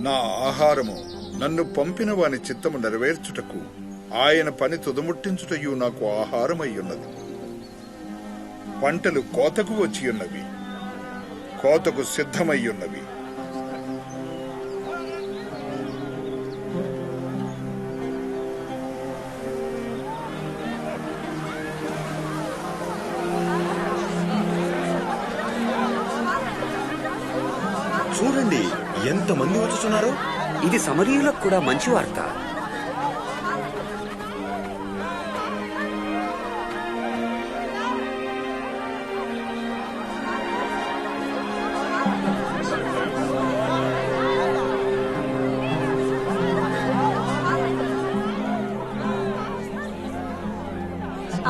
Speaker 10: నా ఆహారము నన్ను పంపిన వాని చిత్తము నెరవేర్చుటకు ఆయన పని తుదముట్టించుటయు నాకు ఆహారమయ్యున్నది. పంటలు కోతకు వచ్చియున్నవి, కోతకు సిద్ధమయ్యున్నవి.
Speaker 5: చూడండి, ఎంతమంది వచ్చుచున్నారో.
Speaker 7: ఇది సమరీయులకు కూడా మంచి వార్త.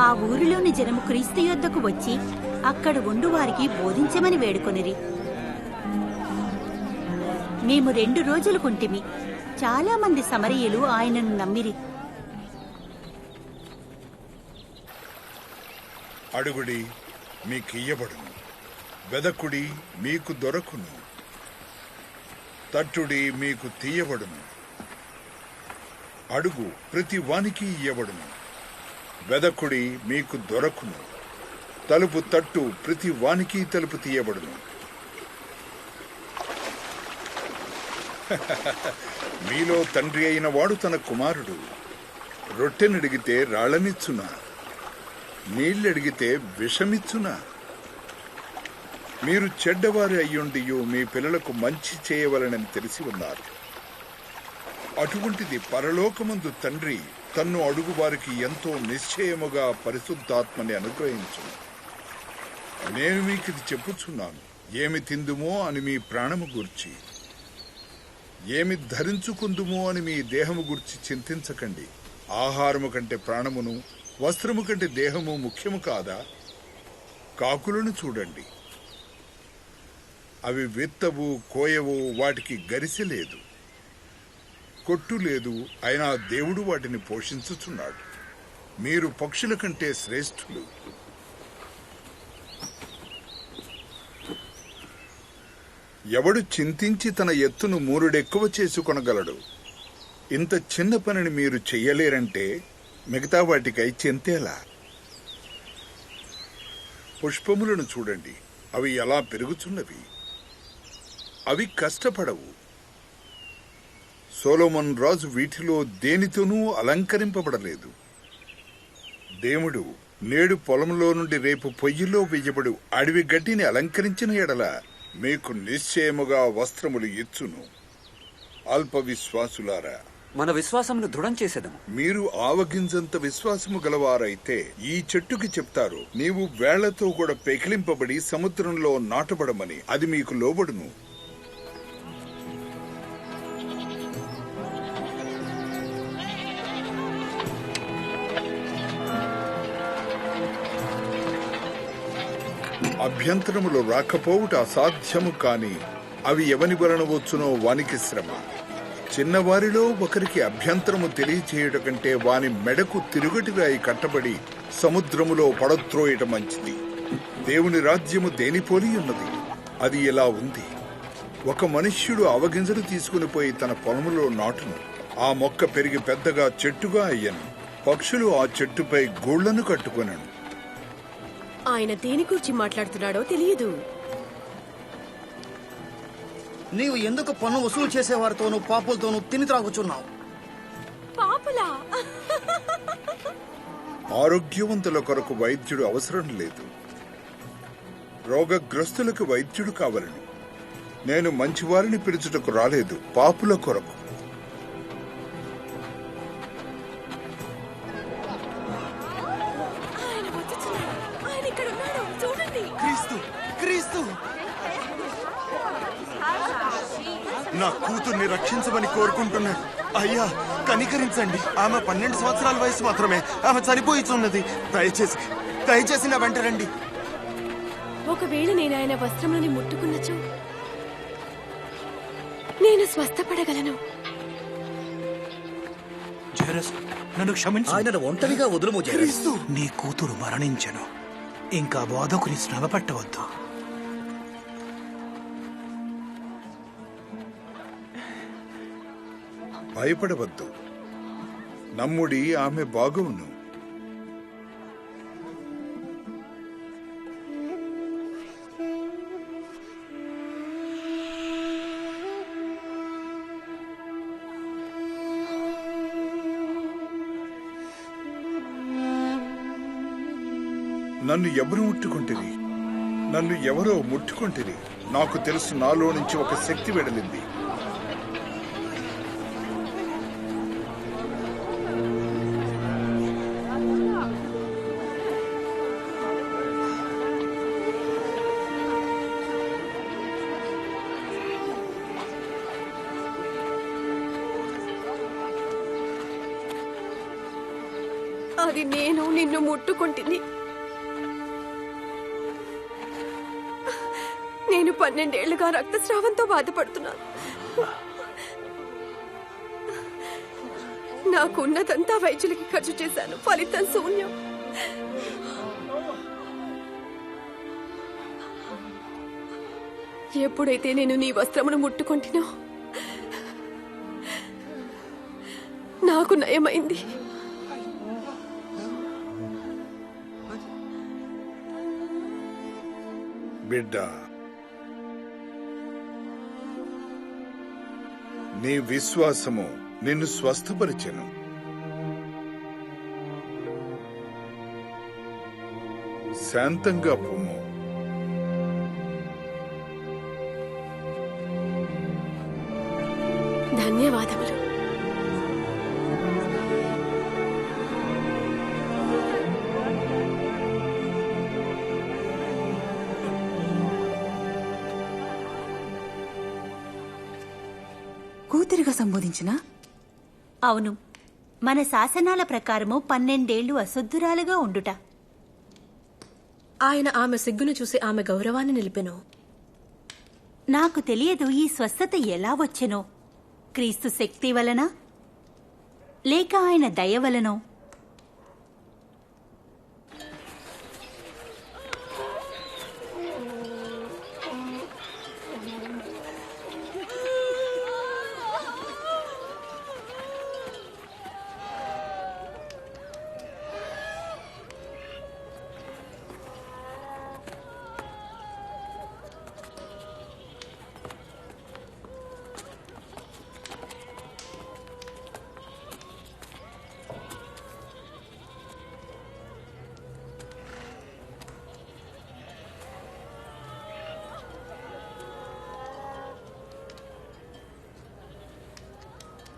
Speaker 2: ఆ ఊరిలోని జనము క్రీస్తు యొద్దకు వచ్చి అక్కడ ఉండు వారికి బోధించమని వేడుకొనిరి. మేము 2 రోజులు కుంటిమి. చాలా మంది సమరీయులు ఆయనను నమ్మిరి.
Speaker 10: అడుగుడి, మీకియ్యబడును. వెదకుడి, మీకు దొరకును. తట్టుడి, మీకు తీయబడును. అడుగు, ప్రతి వానికి ఇయ్యబడును. వెదకుడి, మీకు దొరకును. తలుపు తట్టు, ప్రతి వానికి తలుపు తీయబడును. మీలో తండ్రి అయిన వాడు తన కుమారుడు. రొట్టెనడిగితే రాళ్లనిచ్చునా? నీళ్లడిగితే విషమిచ్చునా? మీరు చెడ్డవారు అయ్యుండియో మీ పిల్లలకు మంచి చేయవలనని తెలిసి ఉన్నారు. అటువంటిది పరలోకమందు తండ్రి తన్ను అడుగువారికి ఎంతో నిశ్చయముగా పరిశుద్ధాత్మని అనుగ్రహించును. నేను మీకిది చెప్పుచున్నాను, ఏమి తిందుమో అని మీ ప్రాణము గూర్చి, ఏమి ధరించుకుందుమో అని మీ దేహము గురించి చింతించకండి. ఆహారము కంటే ప్రాణమును, వస్త్రము కంటే దేహము ముఖ్యము కాదా? కాకులను చూడండి, అవి విత్తవు, కోయవు, వాటికి గరిసె లేదు, కొట్టు లేదు, అయినా దేవుడు వాటిని పోషించుచున్నాడు. మీరు పక్షుల కంటే శ్రేష్ఠులు. ఎవడు చింతించి తన ఎత్తును మూరుడెక్కువ చేసుకొనగలడు? ఇంత చిన్న పనిని మీరు చెయ్యలేరంటే మిగతా వాటికై చింతేలా? పుష్పములను చూడండి, అవి ఎలా పెరుగుచున్నవి. అవి కష్టపడవు. సొలొమోను రాజు వీటిలో దేనితోనూ అలంకరింపబడలేదు. దేవుడు నేడు పొలంలో నుండి రేపు పొయ్యిలో వెయ్యబడు అడవి గడ్డిని అలంకరించిన ఎడల మీకు నిశ్చయముగా వస్త్రములు ఇచ్చును. అల్ప విశ్వాసులారా,
Speaker 7: మన విశ్వాసమును దృఢం చేసేదము.
Speaker 10: మీరు ఆవగింజంత విశ్వాసము గలవారైతే ఈ చెట్టుకి చెప్తారు, నీవు వేళ్లతో కూడా పెకిలింపబడి సముద్రంలో నాటబడమని, అది మీకు లోబడును. అభ్యంతరములు రాకపోవుట అసాధ్యము, కాని అవి ఎవని వలన వచ్చునో వానికి శ్రమ. చిన్నవారిలో ఒకరికి అభ్యంతరము తెలియచేయుట కంటే వాని మెడకు తిరుగటిరాయి కట్టబడి సముద్రములో పడత్రోయట మంచిది. దేవుని రాజ్యము దేనిపోలి ఉన్నది? అది ఇలా ఉంది. ఒక మనుష్యుడు అవగింజలు తీసుకుని పోయి తన పొలములో నాటును. ఆ మొక్క పెరిగి పెద్దగా చెట్టుగా అయ్యను. పక్షులు ఆ చెట్టుపై గూళ్లను కట్టుకొనను.
Speaker 3: ఆయన దేని గురించి మాట్లాడుతున్నాడో తెలియదు.
Speaker 11: నీవు ఎందుకు పన్ను వసూలు చేసేవారితోనూ పాపులతోనూ తిని త్రాగుచున్నావు?
Speaker 3: పాపులా?
Speaker 10: ఆరోగ్యవంతుల కొరకు వైద్యుడు అవసరం లేదు, రోగగ్రస్తులకు వైద్యుడు కావలను. నేను మంచివారిని పిలుచుటకు రాలేదు, పాపుల కొరకు.
Speaker 13: నా కూతుర్ని రక్షించమని కోరుకుంటున్నాడు. అయ్యా, కనికరించండి. ఆమె 12 సంవత్సరాల వయసు మాత్రమే. ఆమె చనిపోయిచున్నది. దయచేసి నా వెంట రండి.
Speaker 3: ఒకవేళ నేను ఆయన వస్త్రంలోని ముట్టుకున్నచో నేను స్వస్థపడగలను.
Speaker 8: నన్ను క్షమించు.
Speaker 11: ఆయనను ఒంటరిగా వదులుము జేరస్.
Speaker 8: నీ కూతురు మరణించెను. ఇంకా బోధకుని శ్రమ పట్టవద్దు.
Speaker 10: భయపడవద్దు, నమ్ముడి, ఆమె బాగువును. నన్ను ఎవరు ముట్టుకుంటుంది? నన్ను ఎవరో ముట్టుకుంటుంది. నాకు తెలుసు, నాలో నుంచి ఒక శక్తి వెడలింది.
Speaker 3: అది నేను నిన్ను ముట్టుకుంటుంది. నేను 12 ఏళ్లుగా రక్తస్రావంతో బాధపడుతున్నాను. నాకున్నదంతా వైద్యులకి ఖర్చు చేశాను. ఫలితం శూన్యం. ఎప్పుడైతే నేను నీ వస్త్రమును ముట్టుకుంటున్నా నాకు నయమైంది.
Speaker 10: బిడ్డ, నీ విశ్వాసము నిన్ను స్వస్థపరిచెను. శాంతంగా పొమ్ము.
Speaker 3: ధన్యవాదములు.
Speaker 14: కూతురిగా సంబోధించినా?
Speaker 2: అవును, మన శాసనాల ప్రకారము 12 ఏళ్లు అశుద్ధురాలుగా ఉండుట.
Speaker 3: ఆయన ఆమె సిగ్గును చూసి ఆమె గౌరవాన్ని నిలిపెను.
Speaker 2: నాకు తెలియదు ఈ స్వస్థత ఎలా వచ్చెనో. క్రీస్తు శక్తి వలన లేక ఆయన దయ వలనో.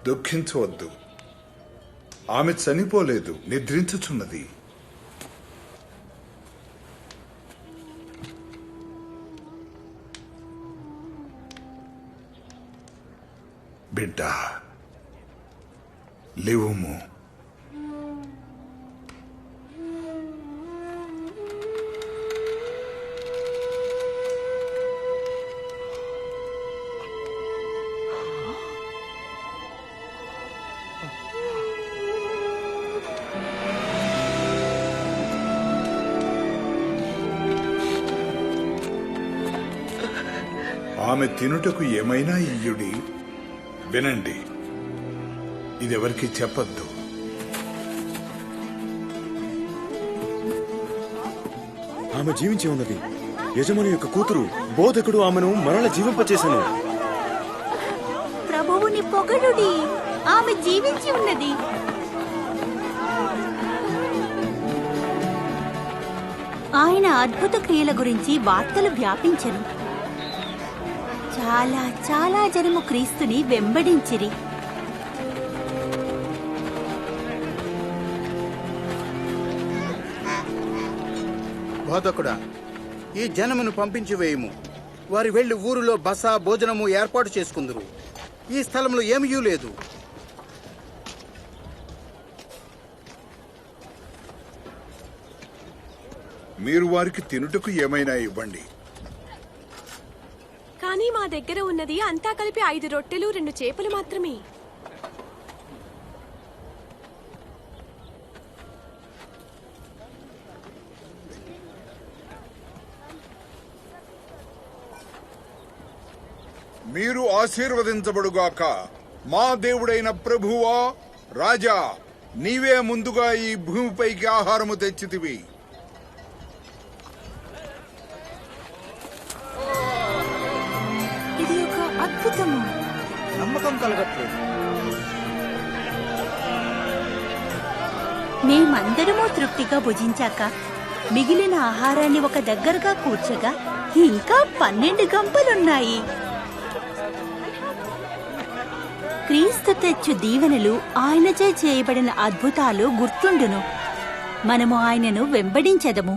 Speaker 10: దుఃఖించవద్దు, ఆమె చనిపోలేదు, నిద్రించుచున్నది. బిడ్డ, లేవుము. ఆమె తినుటకు ఏమైనా ఇయ్యుడి. వినండి, ఇదెవరికి చెప్పద్దు.
Speaker 5: ఆమె జీవించి ఉన్నది. యజమాని యొక్క కూతురు బోధకుడు ఆమెను మరల జీవింపచేశాను.
Speaker 2: ప్రభువుని పొగడుడి, ఆమె జీవించి ఉన్నది. ఆయన అద్భుత క్రియల గురించి వార్తలు వ్యాపించెను. చాలా చాలా జనము క్రీస్తుని వెంబడించిరి.
Speaker 9: బోధకుడా, ఈ జనమును పంపించి వేయుము. వారి వెళ్లి ఊరిలో బస భోజనము ఏర్పాటు చేసుకుందరు. ఈ స్థలంలో ఏమీ లేదు.
Speaker 10: మీరు వారికి తినుటకు ఏమైనా ఇవ్వండి.
Speaker 3: కానీ మా దగ్గర ఉన్నది అంతా కలిపి 5 రొట్టెలు 2 చేపలు మాత్రమే.
Speaker 10: మీరు ఆశీర్వదించబడుగాక. మా దేవుడైన ప్రభువా, రాజా, నీవే ముందుగా ఈ భూమిపైకి ఆహారము తెచ్చితివి.
Speaker 14: ఇది ఒక అద్భుతము.
Speaker 9: నమ్మకం కలగట్లేదు.
Speaker 2: మేమందరము తృప్తిగా భుజించాక మిగిలిన ఆహారాన్ని ఒక దగ్గరగా కూర్చగా ఇంకా 12 గంపలున్నాయి. క్రీస్తు తెచ్చు దీవెనలు, ఆయనచే చేయబడిన అద్భుతాలు గుర్తుండును. మనము ఆయనను వెంబడించెదము.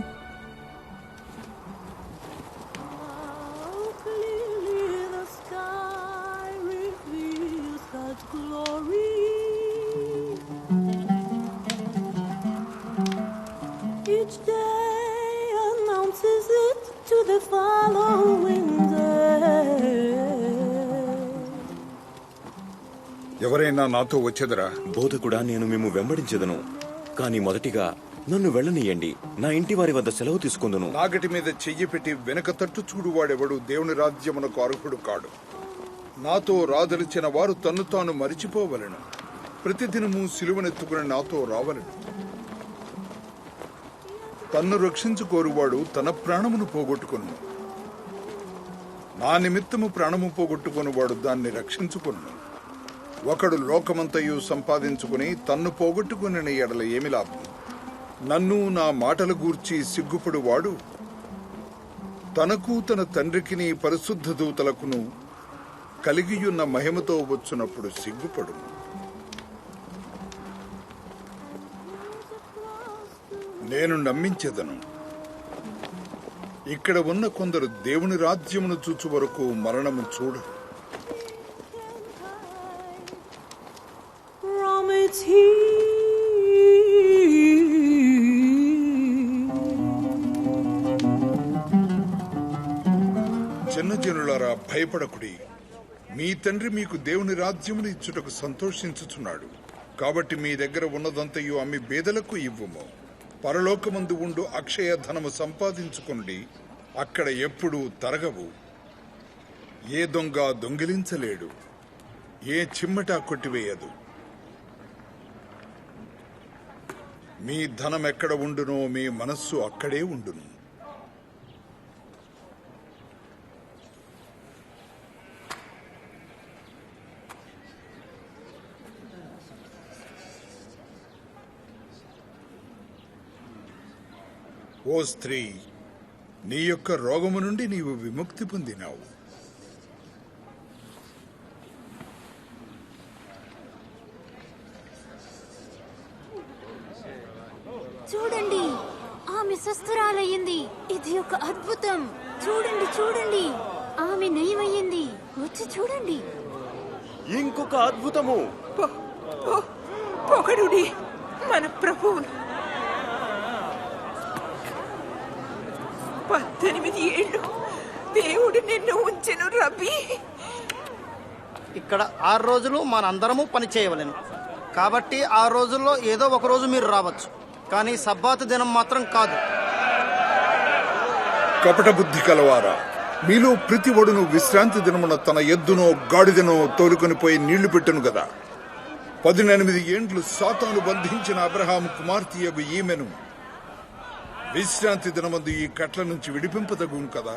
Speaker 15: Each day announces it to the following day.
Speaker 10: ఎవరైనా నాతో వచ్చేదరా?
Speaker 5: బోధకుడా, నేను మేము వెంబడించెదను. కానీ మొదటిగా నన్ను వెళ్ళనీయండి. నా ఇంటి వారి వద్ద సెలవు తీసుకుందును.
Speaker 10: నాగటి మీద చెయ్యి పెట్టి వెనక తట్టు చూడువాడెవడు దేవుని రాజ్యమునకు అర్హుడు కాడు. నాతో రాదలిచిన వారు తన్ను తాను మరిచిపోవలెను. ప్రతిదినము సిలువనెత్తుకుని నాతో రావలెను. తన్ను రక్షించుకోరువాడు తన ప్రాణమును పోగొట్టుకును. నా నిమిత్తము ప్రాణము పోగొట్టుకునివాడు దాన్ని రక్షించుకును. ఒకడు లోకమంతయు సంపాదించుకుని తన్ను పోగొట్టుకుని ఎడల ఏమి లాభం? నన్ను నా మాటల గూర్చి సిగ్గుపడువాడు తనకు తన తండ్రికిని పరిశుద్ధ దూతలకును కలిగియున్న మహిమతో వచ్చునప్పుడు సిగ్గుపడు. నేను నమ్మించెదను. ఇక్కడ ఉన్న కొందరు దేవుని రాజ్యమును చూచు వరకు మరణము చూడరు. చిన్నజనులారా, భయపడకుడి. మీ తండ్రి మీకు దేవుని రాజ్యమును ఇచ్చుటకు సంతోషించుచున్నాడు. కాబట్టి మీ దగ్గర ఉన్నదంతయు అమ్మి బేదలకు ఇవ్వుము. పరలోకమందు ఉండు అక్షయ ధనము సంపాదించుకొండి. అక్కడ ఎప్పుడూ తరగవు. ఏ దొంగ దొంగిలించలేడు, ఏ చిమ్మట కొట్టివేయదు. మీ ధనం ఎక్కడ ఉండునో మీ మనస్సు అక్కడే ఉండును. ఓ స్త్రీ, నీ యొక్క రోగము నుండి నీవు విముక్తి పొందినావు.
Speaker 16: చూడండి, ఆమె స్వస్థురాలయ్యింది. ఇది ఒక అద్భుతం. చూడండి చూడండి, ఆమె నయమయ్యింది. వచ్చి చూడండి.
Speaker 13: ఇంకొక అద్భుతము.
Speaker 6: పొగడుడి మన ప్రభువును. 18 ఏళ్ళు దేవుడు నిన్ను ఉంచెను రబ్బీ.
Speaker 17: ఇక్కడ 6 రోజులు మనందరము పని చేయవలెను. కాబట్టి 6 రోజుల్లో ఏదో ఒక రోజు మీరు రావచ్చు, కానీ సబ్బాతు దినం మాత్రం కాదు.
Speaker 10: కపట బుద్ధి కలవారా, మీలో ప్రతి ఒడును విశ్రాంతి దినమున తన ఎద్దునో గాడిదనో తోలుకొని పోయి నీళ్లు పెట్టెను గదా. 18 ఏండ్లు సాతాను బంధించిన అబ్రహాము కుమార్తెయగు ఈమెను విశ్రాంతి దినమందు ఈ కట్ల నుంచి విడిపింపదగును కదా.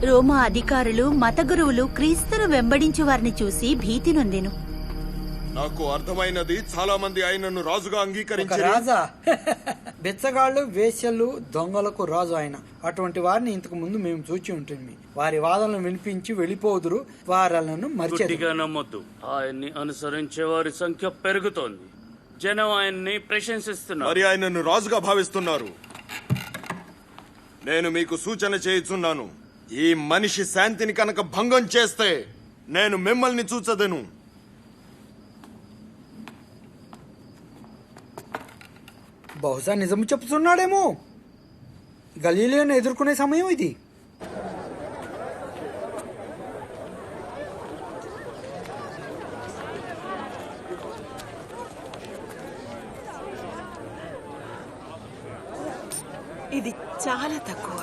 Speaker 2: రోమా అధికారులు, మత గురువులు క్రీస్తును వెంబడించు వారిని చూసి భీతి నొందెను.
Speaker 13: నాకు అర్థమైనది, చాలా మంది ఆయనను రాజుగా అంగీకరించారు.
Speaker 18: రాజా బెచ్చగాళ్లు, వేశ్యలు, దొంగలకు రాజు ఆయన. అటువంటి వారిని ఇంతకు ముందు మేము చూచి ఉంటుంది. వారి వాదనలు వినిపించి వెళ్ళిపోదురు, వారలను
Speaker 19: మర్చిగా నమ్మొద్దు. ఆయన్ని అనుసరించే వారి సంఖ్య పెరుగుతోంది. జనం ఆయన్ని ప్రశంసిస్తున్నారు.
Speaker 13: మరి ఆయనను రాజుగా భావిస్తున్నారు. నేను మీకు సూచన చేయుచున్నాను, ఈ మనిషి శాంతిని కనుక భంగం చేస్తే నేను మిమ్మల్ని చూచదను.
Speaker 18: బహుశా నిజం చెప్తున్నాడేమో. గలీలియోను ఎదుర్కొనే సమయం ఇది.
Speaker 6: ఇది చాలా తక్కువ.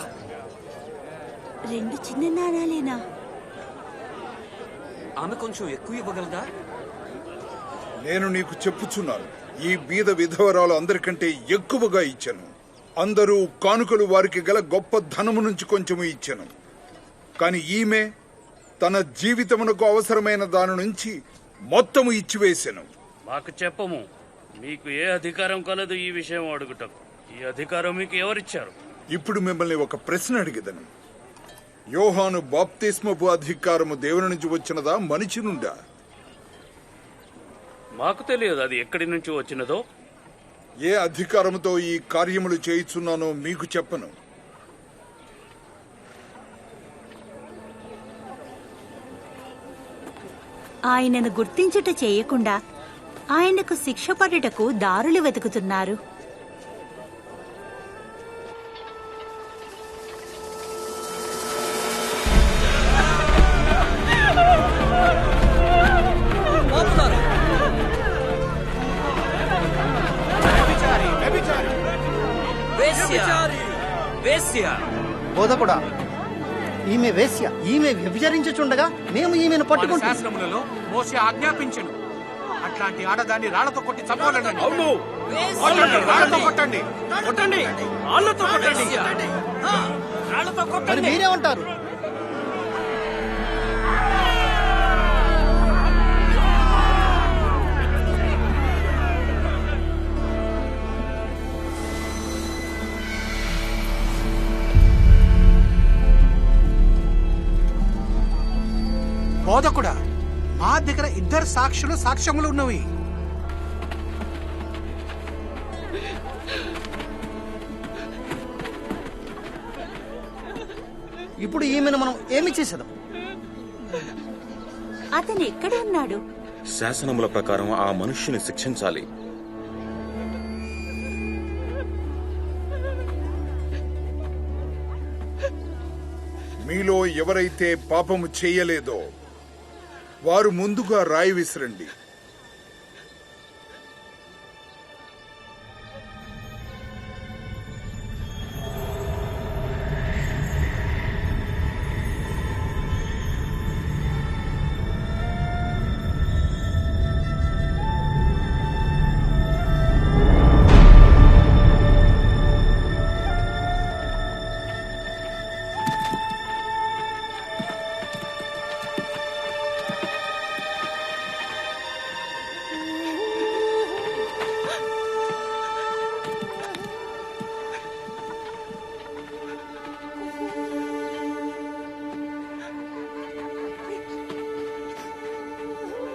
Speaker 2: 2 చిన్న నాణాలేనా?
Speaker 7: ఆమె కొంచెం ఎక్కువ ఇవ్వగలదా?
Speaker 10: నేను నీకు చెప్పుచున్నాను, ఈ బీద విధవరాలు అందరికంటే ఎక్కువగా ఇచ్చాను. అందరూ కానుకలు వారికి గల గొప్ప ధనము నుంచి కొంచెము ఇచ్చాను. కాని ఈమె తన జీవితమునకు అవసరమైన దాని నుంచి మొత్తము ఇచ్చివేశాను.
Speaker 19: మాకు చెప్పము, మీకు ఏ అధికారం కలదు ఈ విషయం అడుగుటకు? ఈ అధికారం మీకు ఎవరిచ్చారు?
Speaker 10: ఇప్పుడు మిమ్మల్ని ఒక ప్రశ్న అడిగేదను. యోహాను బాప్తిస్మపు అధికారము దేవుని నుంచి వచ్చినదా, మనిషి నుండా?
Speaker 19: మాకు తెలియదు అది ఎక్కడి నుంచి వచ్చినదో.
Speaker 10: ఏ అధికారముతో ఈ కార్యములు చేయుచున్నానో మీకు చెప్పను.
Speaker 2: ఆయనను గుర్తించుట చేయకుండా ఆయనకు శిక్ష పడుటకు దారులు వెతుకుతున్నారు.
Speaker 17: బోధకుడా, ఈమె వేశ్య, ఈమె వ్యభిచరించుచుండగా మేము ఈమెను పట్టుకుంటాం.
Speaker 8: శాస్త్రములలో మోషే ఆజ్ఞాపించెను, అట్లాంటి ఆడదాన్ని రాళ్లతో కొట్టి చంపాలండి.
Speaker 19: అవును,
Speaker 8: రాళ్లతో కొట్టండి,
Speaker 19: కొట్టండి, రాళ్లతో కొట్టండి.
Speaker 17: మరి మీరేమంటారు?
Speaker 8: బోధకుడా, మా దగ్గర 2 సాక్ష్యములు ఉన్నవి.
Speaker 17: ఇప్పుడు ఈమెను మనం ఏమి చేసేదాం?
Speaker 2: అతను ఎక్కడ ఉన్నాడు?
Speaker 5: శాసనముల ప్రకారం ఆ మనుష్యుని శిక్షించాలి.
Speaker 10: మీలో ఎవరైతే పాపము చేయలేదో వారు ముందుగా రాయి విసిరండి.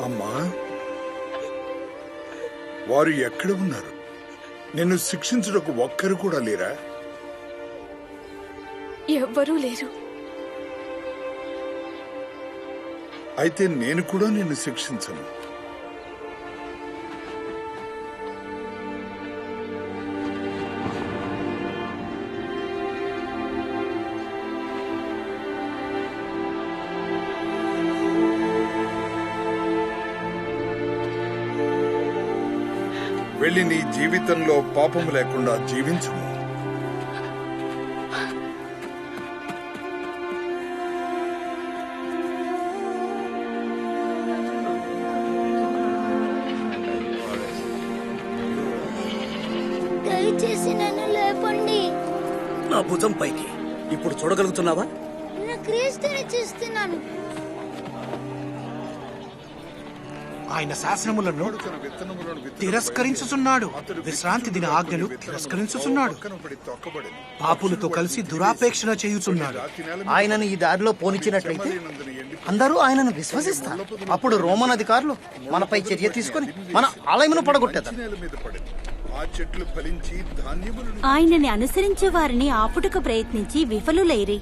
Speaker 10: అమ్మా, వారు ఎక్కడ ఉన్నారు? నిన్ను శిక్షించుటకు ఒక్కరు కూడా లేరా?
Speaker 3: ఎవ్వరూ లేరు.
Speaker 10: అయితే నేను కూడా నిన్ను శిక్షించను. వెళ్ళి నీ జీవితంలో పాపము లేకుండా జీవించుము.
Speaker 4: దయచేసి నన్ను లేపండి.
Speaker 11: నా భుజం పైకి. ఇప్పుడు చూడగలుగుతున్నావా?
Speaker 4: నా క్రీస్తుని చూస్తున్నాను.
Speaker 8: ఆయన శాసనములను తిరస్కరించుచున్నాడు. విశ్రాంతి దిన ఆజ్ఞలు తిరస్కరించుచున్నాడు. పాపులతో కలిసి దురాపేక్షణ చేయుచున్నాడు.
Speaker 17: ఆయనను ఈ దారిలో పోనిచ్చినట్లయితే అందరూ ఆయనను విశ్వసిస్తారు. అప్పుడు రోమన్ అధికారులు మనపై చర్య తీసుకుని మన ఆలయమును పడగొట్టేదారు.
Speaker 2: ఆయనని అనుసరించే వారిని ఆపుటకు ప్రయత్నించి విఫలులైరి.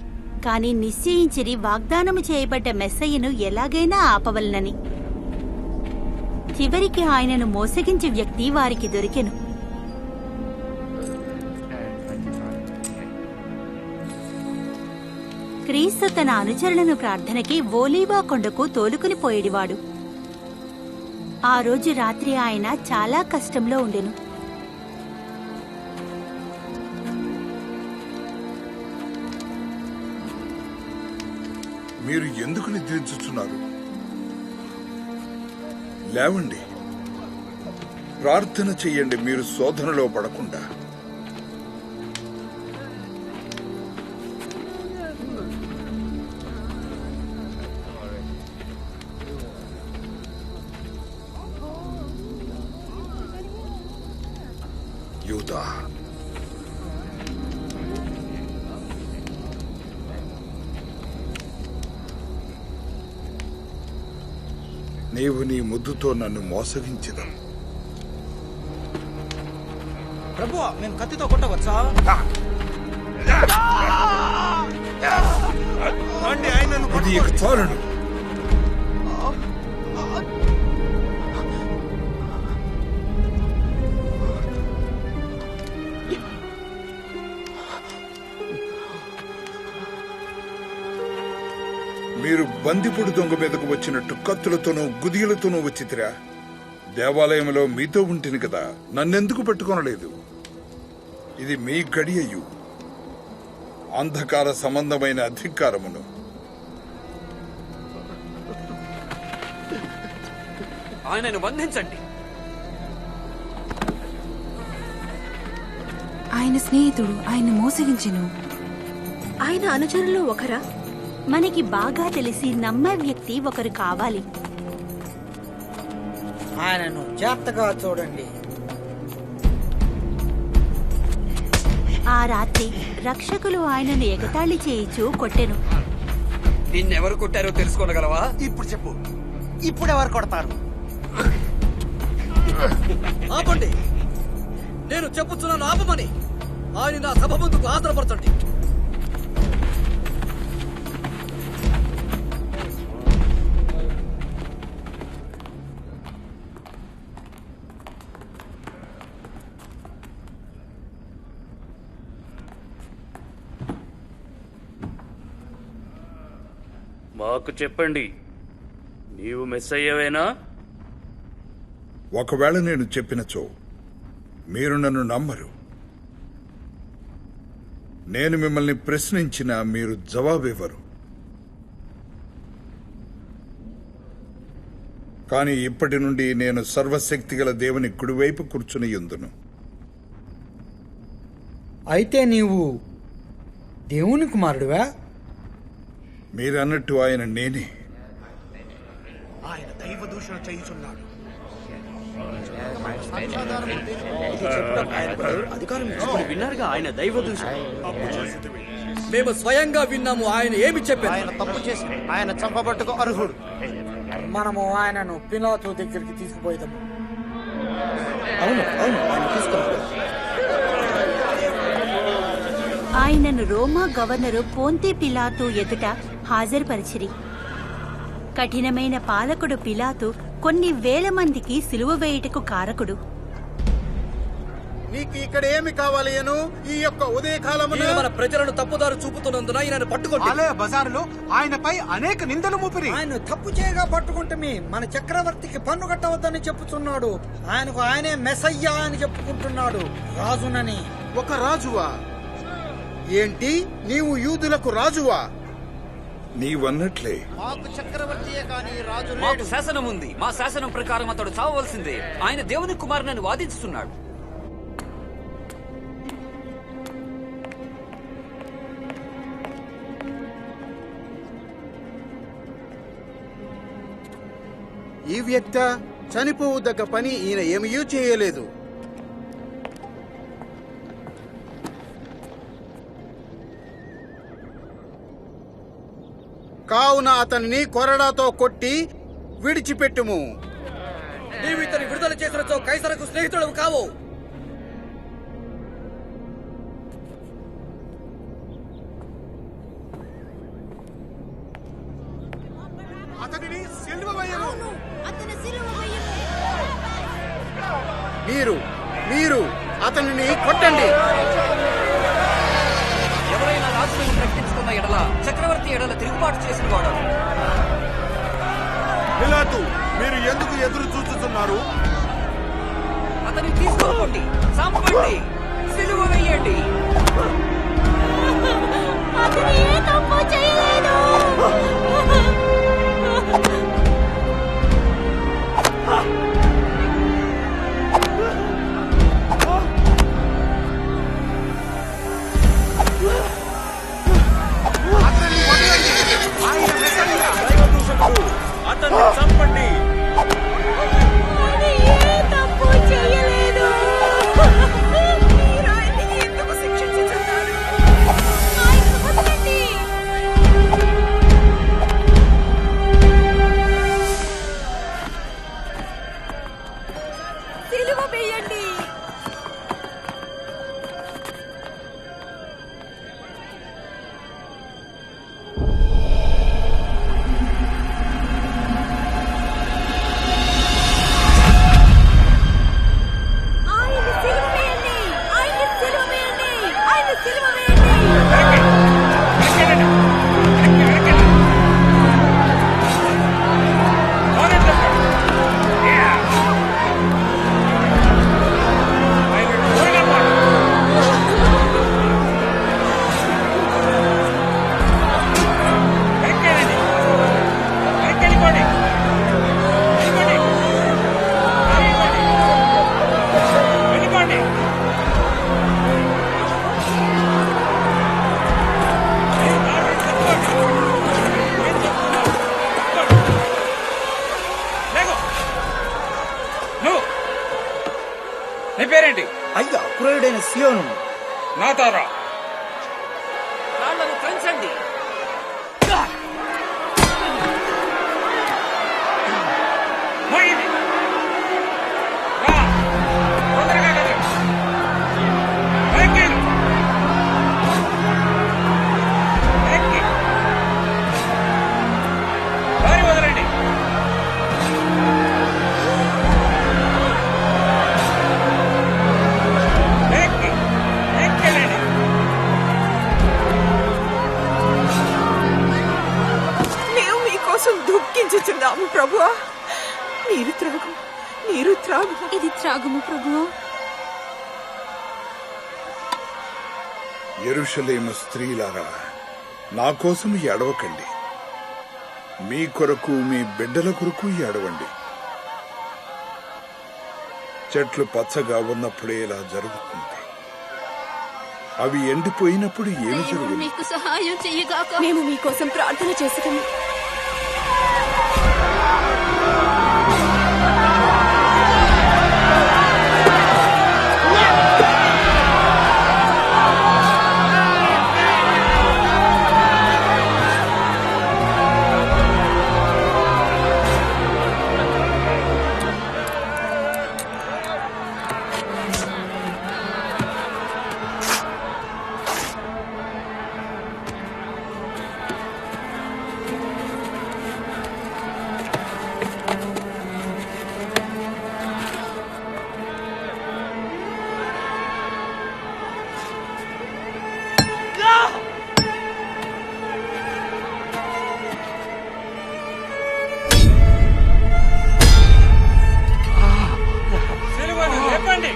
Speaker 2: కాని నిశ్చయించిరి వాగ్దానము చేయబడ్డ మెస్సయ్యను ఎలాగైనా ఆపవలనని. చివరికి ఆయనను మోసగించే వ్యక్తి వారికి దొరికెను. క్రీస్తు తన అనుచరులను ప్రార్థనకి ఓలీవా కొండకు తోలుకుని పోయేడివాడు. ఆ రోజు రాత్రి ఆయన చాలా కష్టంలో ఉండెను.
Speaker 10: మీరు ఎందుకు నిద్రించుచున్నారు? లేవండి, ప్రార్థన చెయ్యండి, మీరు శోధనలో పడకుండా. యూదా, నీవు నీ ముద్దుతో నన్ను మోసగించదం.
Speaker 11: ప్రభువా, మేము కత్తితో కొట్టవచ్చా?
Speaker 10: ఇది ఇక చాలును. మీరు బందిపుడు దొంగ మీదకు వచ్చినట్టు కత్తులతోనూ గుదియలతోనూ వచ్చితిరా. దేవాలయంలో మీతో ఉంటుంది కదా, నన్నెందుకు పెట్టుకొనలేదు? ఇది మీ గడియయు అంధకార సంబంధమైన అధికారమును.
Speaker 11: ఆయనను బంధించండి.
Speaker 14: ఆయన స్నేహితుడు ఆయన మోసగించెను.
Speaker 3: ఆయన అనుచరులు ఒకరా?
Speaker 2: మనకి బాగా తెలిసి నమ్మే వ్యక్తి ఒకరు కావాలి.
Speaker 18: ఆయనను జాగ్రత్తగా చూడండి.
Speaker 2: ఆ రాత్రి రక్షకులు ఆయనను ఎగతాళి చేయిచూ కొట్టెను.
Speaker 11: నిన్నెవరు కొట్టారో తెలుసుకోగలవా?
Speaker 17: ఇప్పుడు చెప్పు, ఇప్పుడు ఎవరు కొడతారు? ఆపండి, నేను చెప్పుచున్నాను ఆపమని. ఆయన నా సభ ముందుకు హాజరుపరచండి.
Speaker 19: నాకు చెప్పండి, నీవు మెస్సయ్యవేనా?
Speaker 10: ఒకవేళ నేను చెప్పినచో మీరు నన్ను నమ్మరు. నేను మిమ్మల్ని ప్రశ్నించినా మీరు జవాబివ్వరు. కానీ ఇప్పటి నుండి నేను సర్వశక్తిగల దేవుని కుడివైపు కూర్చుని యుందును.
Speaker 18: అయితే నీవు దేవుని కుమారుడివా?
Speaker 10: మీరన్నట్టు ఆయన నేనే.
Speaker 8: ఆయన దైవ దూషణ చేయుచున్నాడు.
Speaker 17: విన్నారుగా ఆయన దైవ దూషణ.
Speaker 11: మేము స్వయంగా విన్నాము. ఆయన ఏమి చెప్పారు?
Speaker 17: ఆయన తప్పు చేసి ఆయన చంపబట్టుకు అర్హుడు.
Speaker 18: మనము ఆయనను పిలాతు దగ్గరికి తీసుకుపోయేదాము.
Speaker 17: అవును అవును, ఆయన తీసుకుపోయాం.
Speaker 2: ఆయనను రోమా గవర్నరు పోంతి పిలాతు ఎదుట హాజరుపరిచిరి. కఠినమైన పాలకుడు పిలాతు కొన్ని వేల మందికి సిలువ వేయుటకు కారకుడు.
Speaker 9: నీకు ఇక్కడ ఏమి కావాలి? ఈ యొక్క ఉదయకాలమున
Speaker 11: మన ప్రజలను తప్పుదారు చూపుతున్నందున ఈయనను పట్టుకోండి.
Speaker 8: ఆలయ బజారులో ఆయనపై అనేక నిందలు మోపిరి.
Speaker 18: ఆయన తప్పు చేయగా పట్టుకుంటే మన చక్రవర్తికి పన్ను కట్టవద్దని చెప్పుతున్నాడు. ఆయనకు ఆయనే మెసయ్యా అని చెప్పుకుంటున్నాడు, రాజునని.
Speaker 9: ఒక రాజువా? ఏంటి, నీవు యూదులకు రాజువా?
Speaker 10: నీవన్నట్లే.
Speaker 17: మాకు చక్రవర్తియే కానీ రాజు
Speaker 7: మాకు
Speaker 17: లేడు.
Speaker 7: శాసనం ఉంది. మా శాసనం ప్రకారం అతడు చావవలసిందే. ఆయన దేవుని కుమారునని వాదిస్తున్నాడు.
Speaker 9: ఈ వ్యక్త చనిపోవదగ్గ పని ఈయన ఏమీ చేయలేదు. కావున అతన్ని కొరడాతో కొట్టి విడిచిపెట్టుము.
Speaker 11: నీవు ఇతని విడుదల చేసినచో కైసరకు స్నేహితుడు కావు.
Speaker 9: అతనిని సిలువ వేయము.
Speaker 16: అతని సిలువ వేయము.
Speaker 9: మీరు అతనిని కొట్టండి.
Speaker 7: ఎవరైనా రాజులను ప్రకటించుకున్న ఎడల చక్రవర్తి ఎడల తిరుగుబాటు చేసిన వాడు.
Speaker 13: పిలాతు, మీరు ఎందుకు ఎదురు చూస్తున్నారు?
Speaker 7: అతన్ని తీసుకోండి, చంపండి, సిలువ వేయండి.
Speaker 16: అతను ఏ తప్పు చేయలేదు.
Speaker 13: అతన్ని చంపండి.
Speaker 16: అది ఏ తప్పు చేయలేదు. మీరు ఆయన్ని ఎందుకు శిక్షించుతున్నారు? ఆయన్ను వదలండి. సిలువ వేయండి. ఆయన్ని సిలువ వేయండి. ఆయన్ని సిలువ వేయండి. ఆయన్ని సిలువ వేయండి.
Speaker 20: నీ పేరేంటి?
Speaker 17: అయ్యా, పురోయుడైన సియోను.
Speaker 20: నా తారా.
Speaker 7: రాళ్లను త్రెంచండి.
Speaker 20: వదలండి. ఎక్కండి.
Speaker 6: మొక్కించుచున్నాము ప్రభువా. నీరు త్రాగు, నీరు త్రాగు.
Speaker 14: ఇది త్రాగుము ప్రభువా.
Speaker 10: యెరూషలేము స్త్రీలారా, నా కోసం ఏడవకండి. మీ కొరకు, మీ బిడ్డల కొరకు ఏడవండి. చెట్లు పచ్చగా ఉన్నప్పుడే ఇలా జరుగుతుంది. అవి ఎండిపోయినప్పుడు ఏమి జరుగుతుంది?
Speaker 14: మీకు సహాయం చెయ్యగాక.
Speaker 3: మేము మీకోసం ప్రార్థన చేసుకుని
Speaker 20: లేపండి.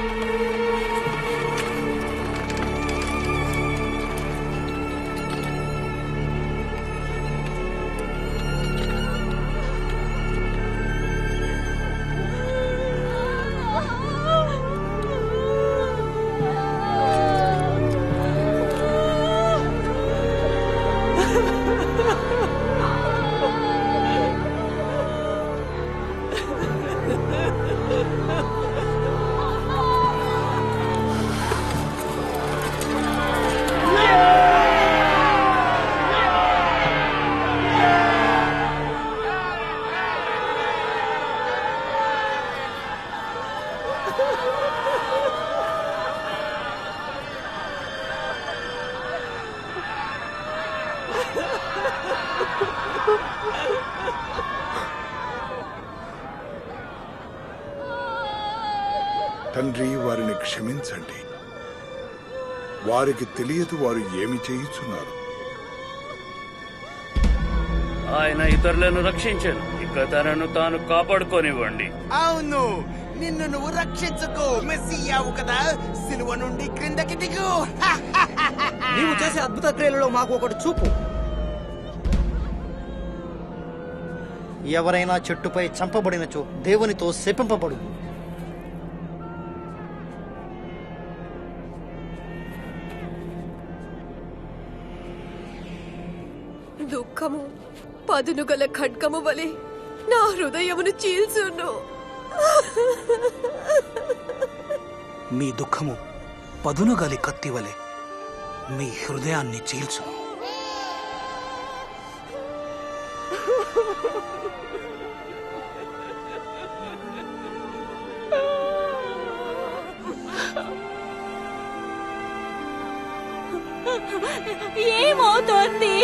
Speaker 10: తండ్రి, వారిని క్షమించండి. వారికి తెలియదు వారు ఏమి చేయుచున్నారు.
Speaker 19: ఆయన ఇతరులను రక్షించను, ఇక తనను తాను కాపాడుకోనివ్వండి.
Speaker 13: అవును, నిన్ను నువ్వు రక్షించుకో. మెస్సియావు కదా, సిలువ నుండి క్రిందకి దిగు.
Speaker 17: నీవు చేసే అద్భుత క్రియలలో మాకు ఒకటి చూపు. ఎవరైనా చెట్టుపై చంపబడినచో దేవునితో శపింపబడు.
Speaker 3: దుఃఖము పదును గల ఖడ్గము వలె నా హృదయమును చీల్చును.
Speaker 8: మీ దుఃఖము పదునుగలి కత్తివలె మీ హృదయాన్ని చీల్చును.
Speaker 12: ఏమవుతోంది?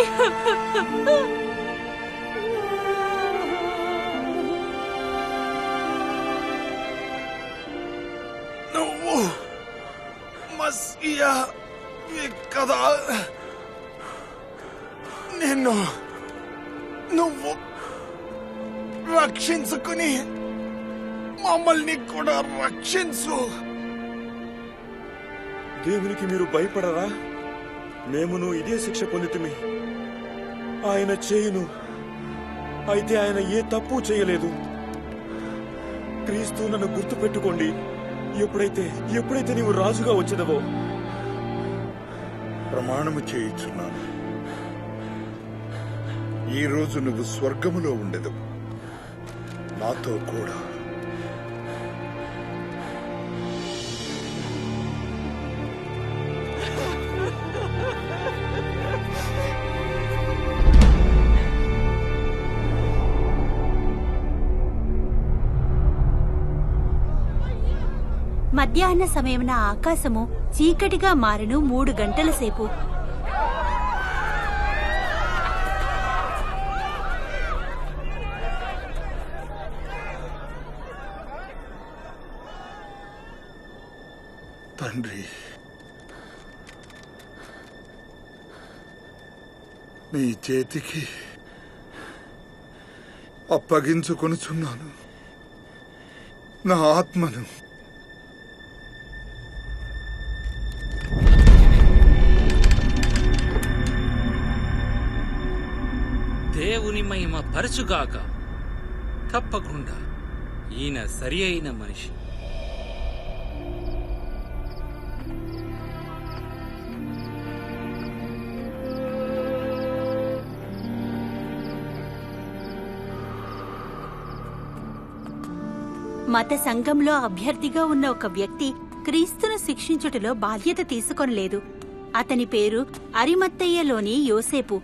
Speaker 13: నువ్వు మస్సియా కదా? నువ్వు రక్షించుకుని మమ్మల్ని కూడా రక్షించు.
Speaker 5: దేవునికి మీరు భయపడరా? మేమును ఇదే శిక్ష పొందితిమి. ఆయన చేయును, అయితే ఆయన ఏ తప్పు చేయలేదు. క్రీస్తు నన్ను గుర్తు పెట్టుకోండి. ఎప్పుడైతే నీవు రాజుగా వచ్చేదవో.
Speaker 10: ప్రమాణము చేయుచున్నాను, ఈ రోజు నువ్వు స్వర్గములో ఉండెదవు నాతో కూడా.
Speaker 2: మధ్యాహ్న సమయమున ఆకాశము చీకటిగా మారెను 3 గంటల సేపు.
Speaker 10: తండ్రి, నీ చేతికి అప్పగించుకొనుచున్నాను నా ఆత్మను.
Speaker 20: దేవుని మహిమ పరచుగాక. తప్పకుండా ఈయన సరి అయిన మనిషి.
Speaker 2: మత సంఘంలో అభ్యర్థిగా ఉన్న ఒక వ్యక్తి క్రీస్తును శిక్షించుటలో బాధ్యత తీసుకొనలేదు. అతని పేరు అరిమత్తయ్యలోని యోసేపు.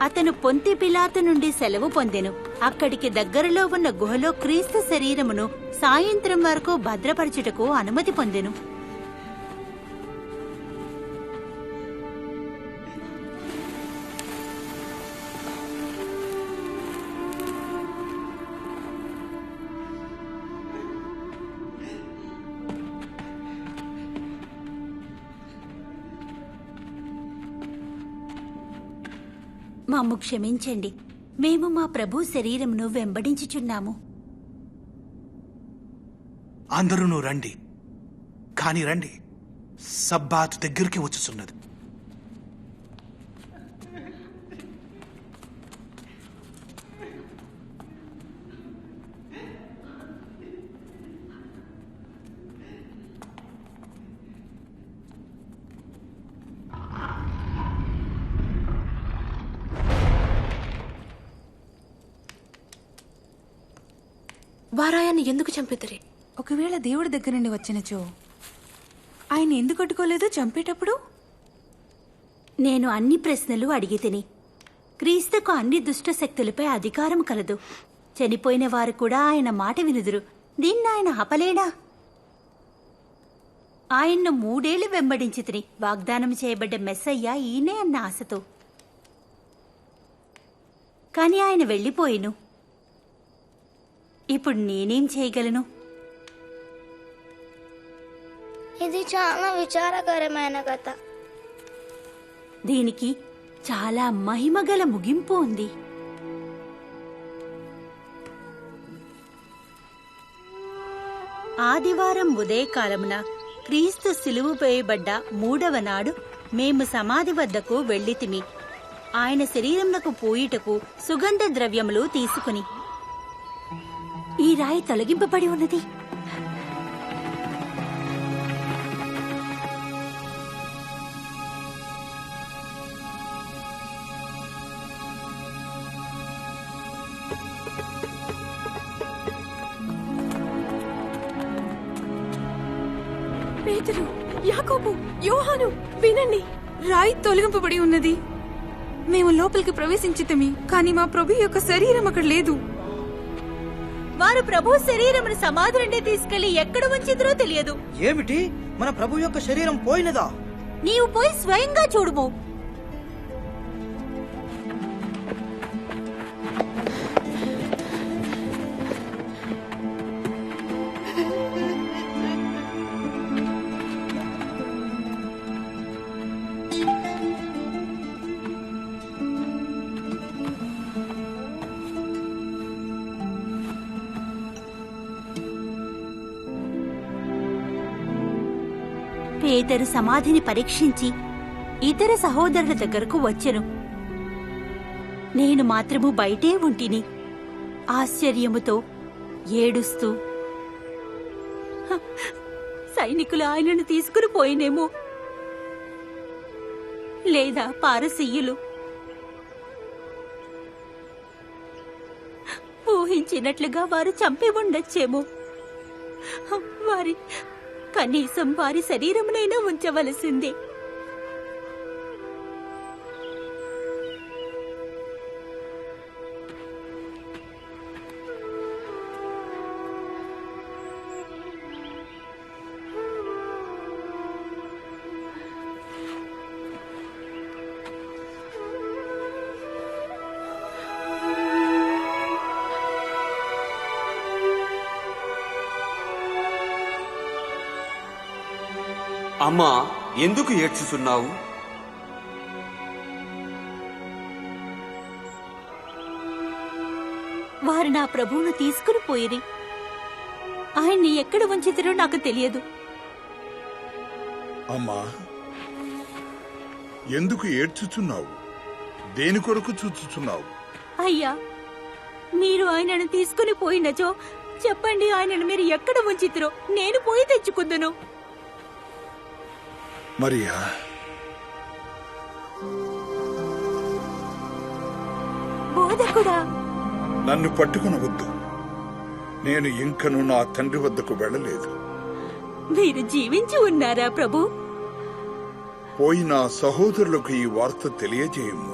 Speaker 2: అతను పొంతి పిలాతు నుండి సెలవు పొందెను. అక్కడికి దగ్గరలో ఉన్న గుహలో క్రీస్తు శరీరమును సాయంత్రం వరకు భద్రపరచుటకు అనుమతి పొందెను. మమ్ము క్షమించండి, మేము మా ప్రభు శరీరమును వెంబడించుచున్నాము.
Speaker 8: అందరూ రండి, కాని రండి, సబ్బాతు దగ్గరికి వచ్చుచున్నది.
Speaker 3: వారాయాన్ని ఎందుకు చంపిద్దరే?
Speaker 14: ఒకవేళ దేవుడి దగ్గర నుండి వచ్చినచో ఆయన ఎందుకు అడ్డుకోలేదు చంపేటప్పుడు?
Speaker 2: నేను అన్ని ప్రశ్నలు అడిగి తిని. క్రీస్తుకు అన్ని దుష్ట శక్తులపై అధికారం కలదు. చనిపోయిన వారు కూడా ఆయన మాట వినుదురు. దీన్ని ఆయన ఆపలేడా? ఆయన్ను 3 ఏళ్లు వెంబడించి తిని వాగ్దానం చేయబడ్డ మెస్సయ్య ఈయనే అన్న ఆశతో. కాని ఆయన వెళ్లిపోయిను. ఇప్పుడు నేనేం చేయగలను?
Speaker 4: ఇది చాలా విచారకరమైన కథ.
Speaker 2: దీనికి చాలా మహిమగల ముగింపు ఉంది. ఆదివారం ఉదయకాలమున క్రీస్తు సిలువ వేయబడ్డ 3వ నాడు మేము సమాధి వద్దకు వెళ్ళితిమి. ఆయన శరీరమునకు పోయిటకు సుగంధ ద్రవ్యములు తీసుకుని. ఈ రాయి తొలగింపబడి ఉన్నది.
Speaker 3: పేతురు, యాకోబు, యోహాను, వినండి.
Speaker 14: రాయి తొలగింపబడి ఉన్నది. మేము లోపలికి ప్రవేశించితమి, కాని మా ప్రభు యొక్క శరీరం అక్కడ లేదు.
Speaker 2: వారు ప్రభు శరీరమును సమాధి నుండి తీసుకెళ్లి ఎక్కడ ఉంచిద్రో తెలియదు.
Speaker 11: ఏమిటి? మన ప్రభు యొక్క శరీరం పోయినదా?
Speaker 2: నీవు పోయి స్వయంగా చూడుము. పేతురు సమాధిని పరీక్షించి ఇతర సహోదరుల దగ్గరకు వచ్చెను. నేను మాత్రము బయటే ఉంటిని, ఆశ్చర్యముతో ఏడుస్తూ. సైనికులు ఆయనను తీసుకుని పోయినేమో, లేదా పారసీయులు. ఊహించినట్లుగా వారు చంపి ఉండొచ్చేమో. కనీసం వారి శరీరమునైనా ఉంచవలసిందే.
Speaker 7: అమ్మా, ఎందుకు ఏడ్చుచున్నావు?
Speaker 2: వారు నా ప్రభువును తీసుకుని పోయిరి. ఆయన్ని ఎక్కడ ఉంచితిరో నాకు తెలియదు.
Speaker 10: అమ్మా, ఎందుకు ఏడ్చుచున్నావు? దేని కొరకు చూచుచున్నావు?
Speaker 2: అయ్యా, మీరు ఆయనను తీసుకుని పోయినచో చెప్పండి, ఆయనను మీరు ఎక్కడ ఉంచితిరో నేను పోయి తెచ్చుకుందును.
Speaker 10: మరియా,
Speaker 2: బోధకుడా,
Speaker 10: నన్ను పట్టుకునవద్దు. నేను ఇంకను నా తండ్రి వద్దకు వెళ్ళలేదు.
Speaker 2: మీరు జీవించి ఉన్నారా ప్రభు?
Speaker 10: పోయిన సహోదరులకు ఈ వార్త తెలియజేయము.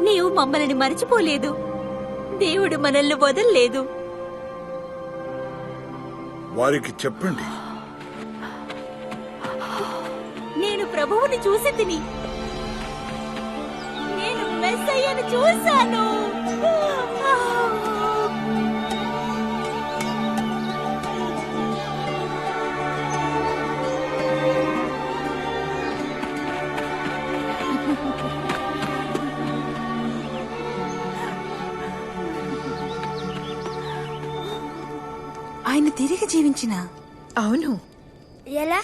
Speaker 2: నీవు మమ్మల్ని మరచిపోలేదు. దేవుడు మనల్ని వదల్లేదు.
Speaker 10: వారికి చెప్పండి,
Speaker 2: నేను ప్రభువుని చూసి తిని, నేను మెస్సయ్యను చూశాను.
Speaker 14: ఆయన తిరిగి జీవించిన?
Speaker 6: అవును.
Speaker 4: ఎలా?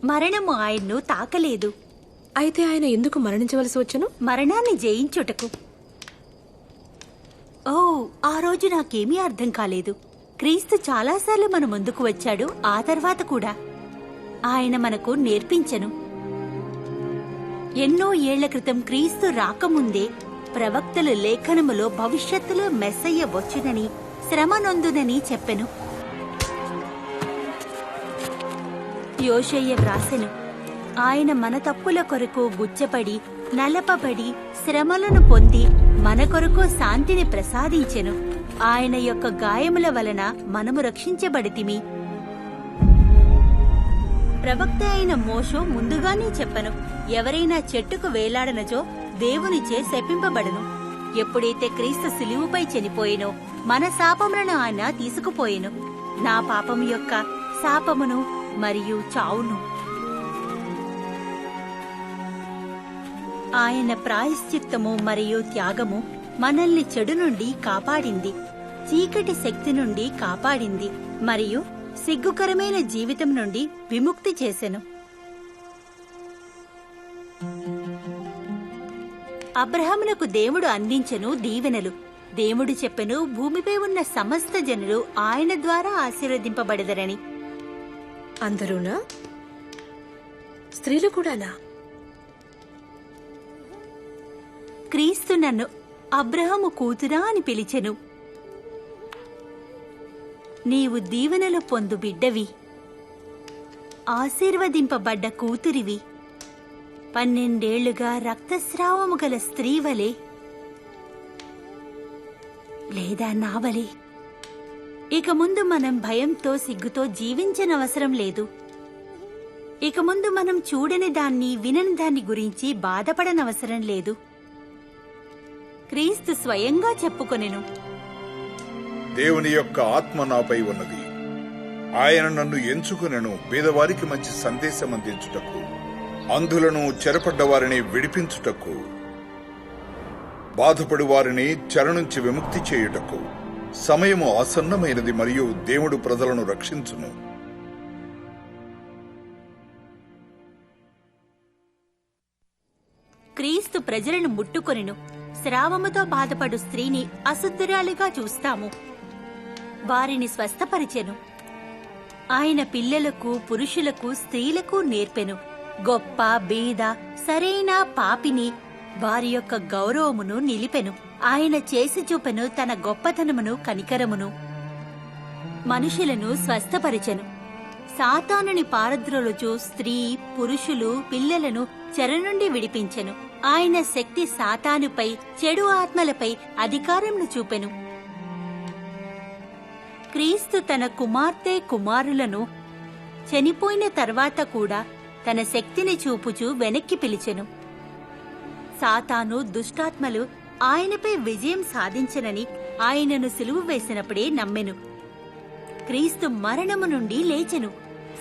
Speaker 2: మరణము ఆయన్ను తాకలేదు.
Speaker 3: అయితే ఆయన ఎందుకు మరణించవలసి వచ్చును?
Speaker 2: మరణాన్ని జయించుటకు. ఓ, ఆ రోజు నాకేమీ అర్థం కాలేదు. క్రీస్తు చాలాసార్లు మన ముందుకు వచ్చాడు. ఆ తర్వాత కూడా ఆయన మనకు నేర్పించెను. ఎన్నో ఏళ్ల క్రితం క్రీస్తు రాకముందే ప్రవక్తలు లేఖనములో భవిష్యత్తులో మెస్సయ్య వచ్చునని, శ్రమ నొందునని చెప్పెను. యోషయ్య వ్రాసెను, ఆయన మన తప్పుల కొరకు గుచ్చపడి, నలపబడి, శ్రమలను పొంది మన కొరకు శాంతిని ప్రసాదించెను. ఆయన యొక్క గాయముల వలన మనము రక్షించబడితిమి. ప్రవక్త అయిన మోషే ముందుగానే చెప్పెను, ఎవరైనా చెట్టుకు వేలాడనచో దేవునిచే శపింపబడును. ఎప్పుడైతే క్రీస్తు సిలువుపై చనిపోయినో మన శాపములను ఆయన తీసుకుపోయెను. నా పాపము యొక్క శాపమును మరియు చావును. ఆయన ప్రాయశ్చిత్తము మరియు త్యాగము మనల్ని చెడు నుండి కాపాడింది, చీకటి శక్తి నుండి కాపాడింది మరియు సిగ్గుకరమైన జీవితం నుండి విముక్తి చేసెను. అబ్రహామునకు దేవుడు అందించెను దీవెనలు. దేవుడు చెప్పెను, భూమిపై ఉన్న సమస్త జనులు ఆయన ద్వారా ఆశీర్వదింపబడదరని.
Speaker 3: అందరూనా? స్త్రీలు కూడానా?
Speaker 2: క్రీస్తు నన్ను అబ్రహాము కూతురా అని పిలిచెను. నీవు దీవెనలు పొందు బిడ్డవి, ఆశీర్వదింపబడ్డ కూతురివి. 12 ఏళ్లుగా రక్తస్రావము గల స్త్రీవలే లేదా నావలే ఇక ముందు మనం భయంతో సిగ్గుతో జీవించనవసరం లేదు. ఇక ముందు మనం చూడని దాన్ని, వినని దాన్ని గురించి బాధపడనవసరం లేదు. క్రీస్తు స్వయంగా చెప్పుకొనెను,
Speaker 10: దేవుని యొక్క ఆత్మ నాపై ఉన్నది. ఆయన నన్ను ఎంచుకొనెను పేదవారికి మంచి సందేశం అందించుటకు, అంధులను, చెరపడ్డ వారిని విడిపించుటకు, బాధపడి వారిని చెర నుంచి విముక్తి చేయుటకు. సమయము ఆసన్నమైనది మరియు దేవుడు ప్రజలను రక్షించును.
Speaker 2: క్రీస్తు ప్రజలను ముట్టుకొనెను. స్రావముతో బాధపడు స్త్రీని అశుద్ధురాలిగా చూస్తాము. వారిని స్వస్థపరిచెను. ఆయన పిల్లలకు, పురుషులకు, స్త్రీలకు నేర్పెను. గొప్ప, బీద, సరైన, పాపిని వారి యొక్క గౌరవమును నిలిపెను. ఆయన చేసి చూపెను తన గొప్పతనమును, కనికరమును. మనుషులను స్వస్థపరిచెను. సాతానుని పారద్రోలుచు స్త్రీ, పురుషులు, పిల్లలను చెర నుండి విడిపించెను. ఆయన శక్తి సాతానుపై, చెడు ఆత్మలపై అధికారమును చూపెను. క్రీస్తు తన కుమార్తె, కుమారులను చనిపోయిన తర్వాత కూడా తన శక్తిని చూపుచూ వెనక్కి పిలిచెను. సాతాను, దుష్టాత్మలు ఆయనపై విజయం సాధించనని ఆయనను సిలువ వేసినప్పుడే నమ్మెను. క్రీస్తు మరణము నుండి లేచెను.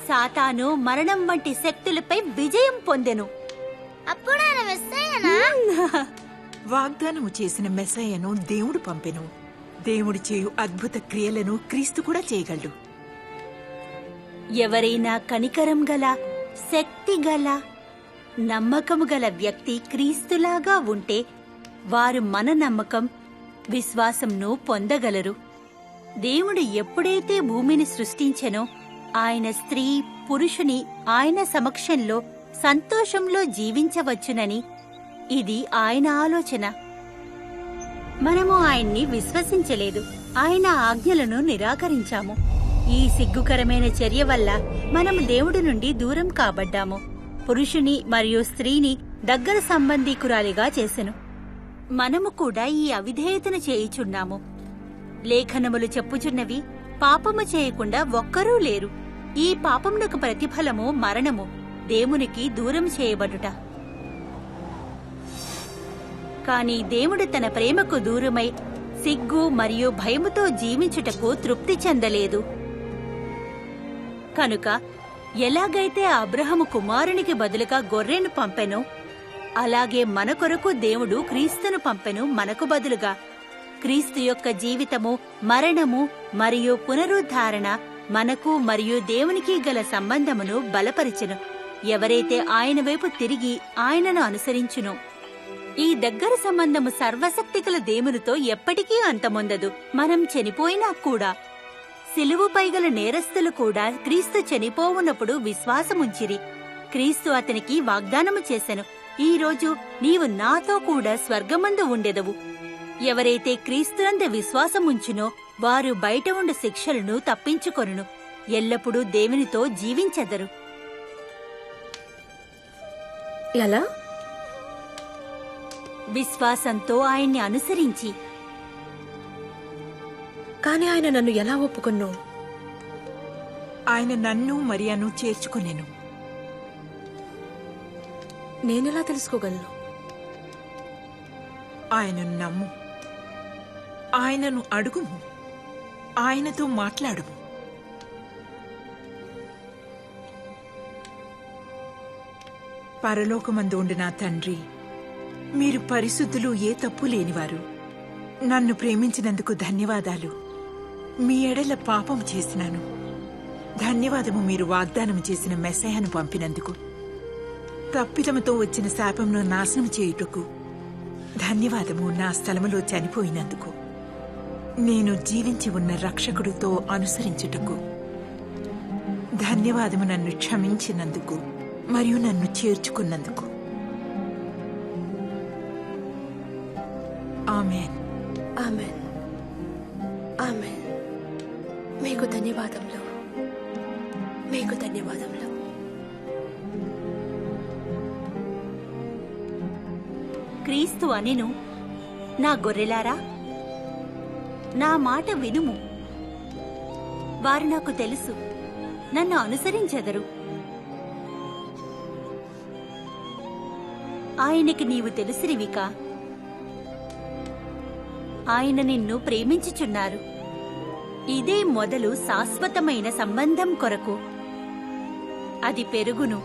Speaker 2: సాతాను, మరణం వంటి శక్తులపై విజయం పొందెను.
Speaker 4: అప్పుడు ఆయన మెస్సయ్యనా?
Speaker 6: వాగ్దానము చేసిన మెస్సయ్యను దేవుడు పంపెను. దేవుడు చేయు అద్భుత క్రియలను క్రీస్తు కూడా చేయగలడు.
Speaker 2: ఎవరైనా కనికరం గల, శక్తి గల, నమ్మకము గల వ్యక్తి క్రీస్తులాగా ఉంటే వారు మన నమ్మకం, విశ్వాసంను పొందగలరు. దేవుడు ఎప్పుడైతే భూమిని సృష్టించెనో ఆయన స్త్రీ, పురుషుని ఆయన సమక్షంలో సంతోషంలో జీవించవచ్చునని ఇది ఆయన ఆలోచన. మనము ఆయన్ని విశ్వసించలేదు, ఆయన ఆజ్ఞలను నిరాకరించాము. ఈ సిగ్గుకరమైన చర్య వల్ల మనము దేవుడి నుండి దూరం కాబడ్డాము. పురుషుని మరియు స్త్రీని దగ్గర సంబంధీకురాలిగా చేసెను. మనము కూడా ఈ అవిధేయతను చేయుచున్నాము. లేఖనములు చెప్పుచున్నవి, పాపము చేయకుండా ఒక్కరూ లేరు. ఈ పాపమునకు ప్రతిఫలము మరణము, దేవునికి దూరం చేయబడుట. కాని దేవుడు తన ప్రేమకు దూరమై సిగ్గు మరియు భయముతో జీవించుటకు తృప్తి చెందలేదు. కనుక ఎలాగైతే అబ్రహాము కుమారునికి బదులుగా గొర్రెను పంపెనో అలాగే మన కొరకు దేవుడు క్రీస్తును పంపెను. మనకు బదులుగా క్రీస్తు యొక్క జీవితము, మరణము మరియు పునరుద్ధారణ మనకు మరియు దేవునికి గల సంబంధమును బలపరిచెను. ఎవరైతే ఆయన వైపు తిరిగి ఆయనను అనుసరించునో. ఈ దగ్గర సంబంధము సర్వశక్తిగల దేవునితో ఎప్పటికీ అంతమొందదు. మనం చనిపోయినా కూడా, సిలువుపై గల నేరస్తులు కూడా క్రీస్తు చనిపోవునప్పుడు విశ్వాసముంచిరి. క్రీస్తు అతనికి వాగ్దానము చేసెను, ఈ రోజు నీవు నాతో కూడా స్వర్గమందు ఉండెదవు. ఎవరైతే క్రీస్తునందు విశ్వాసముంచునో వారు బయట ఉండు శిక్షలను తప్పించుకొనును, ఎల్లప్పుడూ దేవునితో జీవించెదరు.
Speaker 3: ఎలా?
Speaker 2: విశ్వాసంతో ఆయన్ని అనుసరించి.
Speaker 3: కాని ఆయన నన్ను ఎలా ఒప్పుకున్నో?
Speaker 6: ఆయన నన్ను మరియను చేర్చుకునేను.
Speaker 3: నేనెలా తెలుసుకోగలను?
Speaker 6: ఆయనను నమ్ము, ఆయనను అడుగుము, ఆయనతో మాట్లాడుము. పరలోకమందు ఉండు నా తండ్రి, మీరు పరిశుద్ధులు, ఏ తప్పు లేనివారు. నన్ను ప్రేమించినందుకు ధన్యవాదాలు. మీ ఎడల పాపం చేసినాను. ధన్యవాదము మీరు వాగ్దానం చేసిన మెస్సయ్యను పంపినందుకు. తప్పిదముతో వచ్చిన శాపంను నాశనం చేయుటకు ధన్యవాదము. నా స్థలములో చనిపోయినందుకు, నేను జీవించి ఉన్న రక్షకుడితో అనుసరించుటకు ధన్యవాదము. నన్ను క్షమించినందుకు మరియు నన్ను చేర్చుకున్నందుకు. ఆమేన్.
Speaker 3: ఆమేన్. ఆమేన్. మీకు ధన్యవాదములు, మీకు ధన్యవాదములు.
Speaker 2: క్రీస్తు అనెను, నా గొర్రెలారా, నా మాట వినుము. వారు నాకు తెలుసు, నన్ను అనుసరించెదరు. ఆయనకి నీవు తెలుసిరివికా? ఆయన నిన్ను ప్రేమించుచున్నారు. ఇదే మొదలు శాశ్వతమైన సంబంధం కొరకు. అది పెరుగును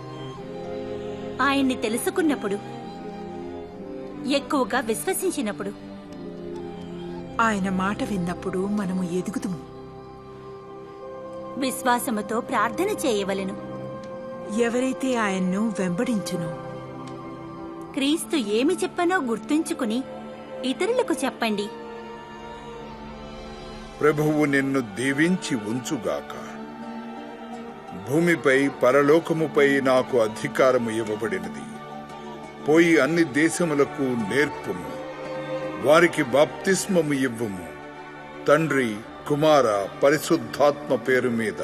Speaker 2: ఆయన్ని తెలుసుకున్నప్పుడు, ఎక్కువగా విశ్వసించినప్పుడు.
Speaker 6: ఆయన మాట విన్నప్పుడు మనము ఎదుగుదుము.
Speaker 2: విశ్వాసముతో ప్రార్థన చేయవలెను.
Speaker 6: ఎవరైతే ఆయన్ను వెంబడించునో,
Speaker 2: క్రీస్తు ఏమి చెప్పనో గుర్తుంచుకుని ఇతరులకు చెప్పండి.
Speaker 10: ప్రభువు నిన్ను దీవించి ఉంచుగాక. భూమిపై పరలోకముపై నాకు అధికారము ఇవ్వబడినది. పోయి అన్ని దేశములకు నేర్పుము, వారికి బాప్తిస్మము ఇవ్వుము. తండ్రి, కుమార, పరిశుద్ధాత్మ పేరు మీద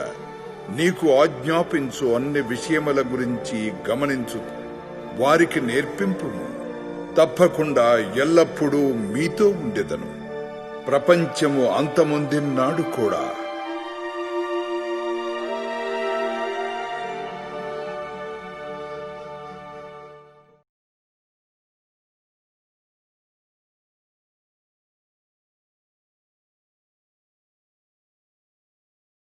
Speaker 10: నీకు ఆజ్ఞాపించు అన్ని విషయముల గురించి గమనించు, వారికి నేర్పింపుము. తప్పకుండా ఎల్లప్పుడూ మీతో ఉండెదను, ప్రపంచము అంతమొందినాడు కూడా.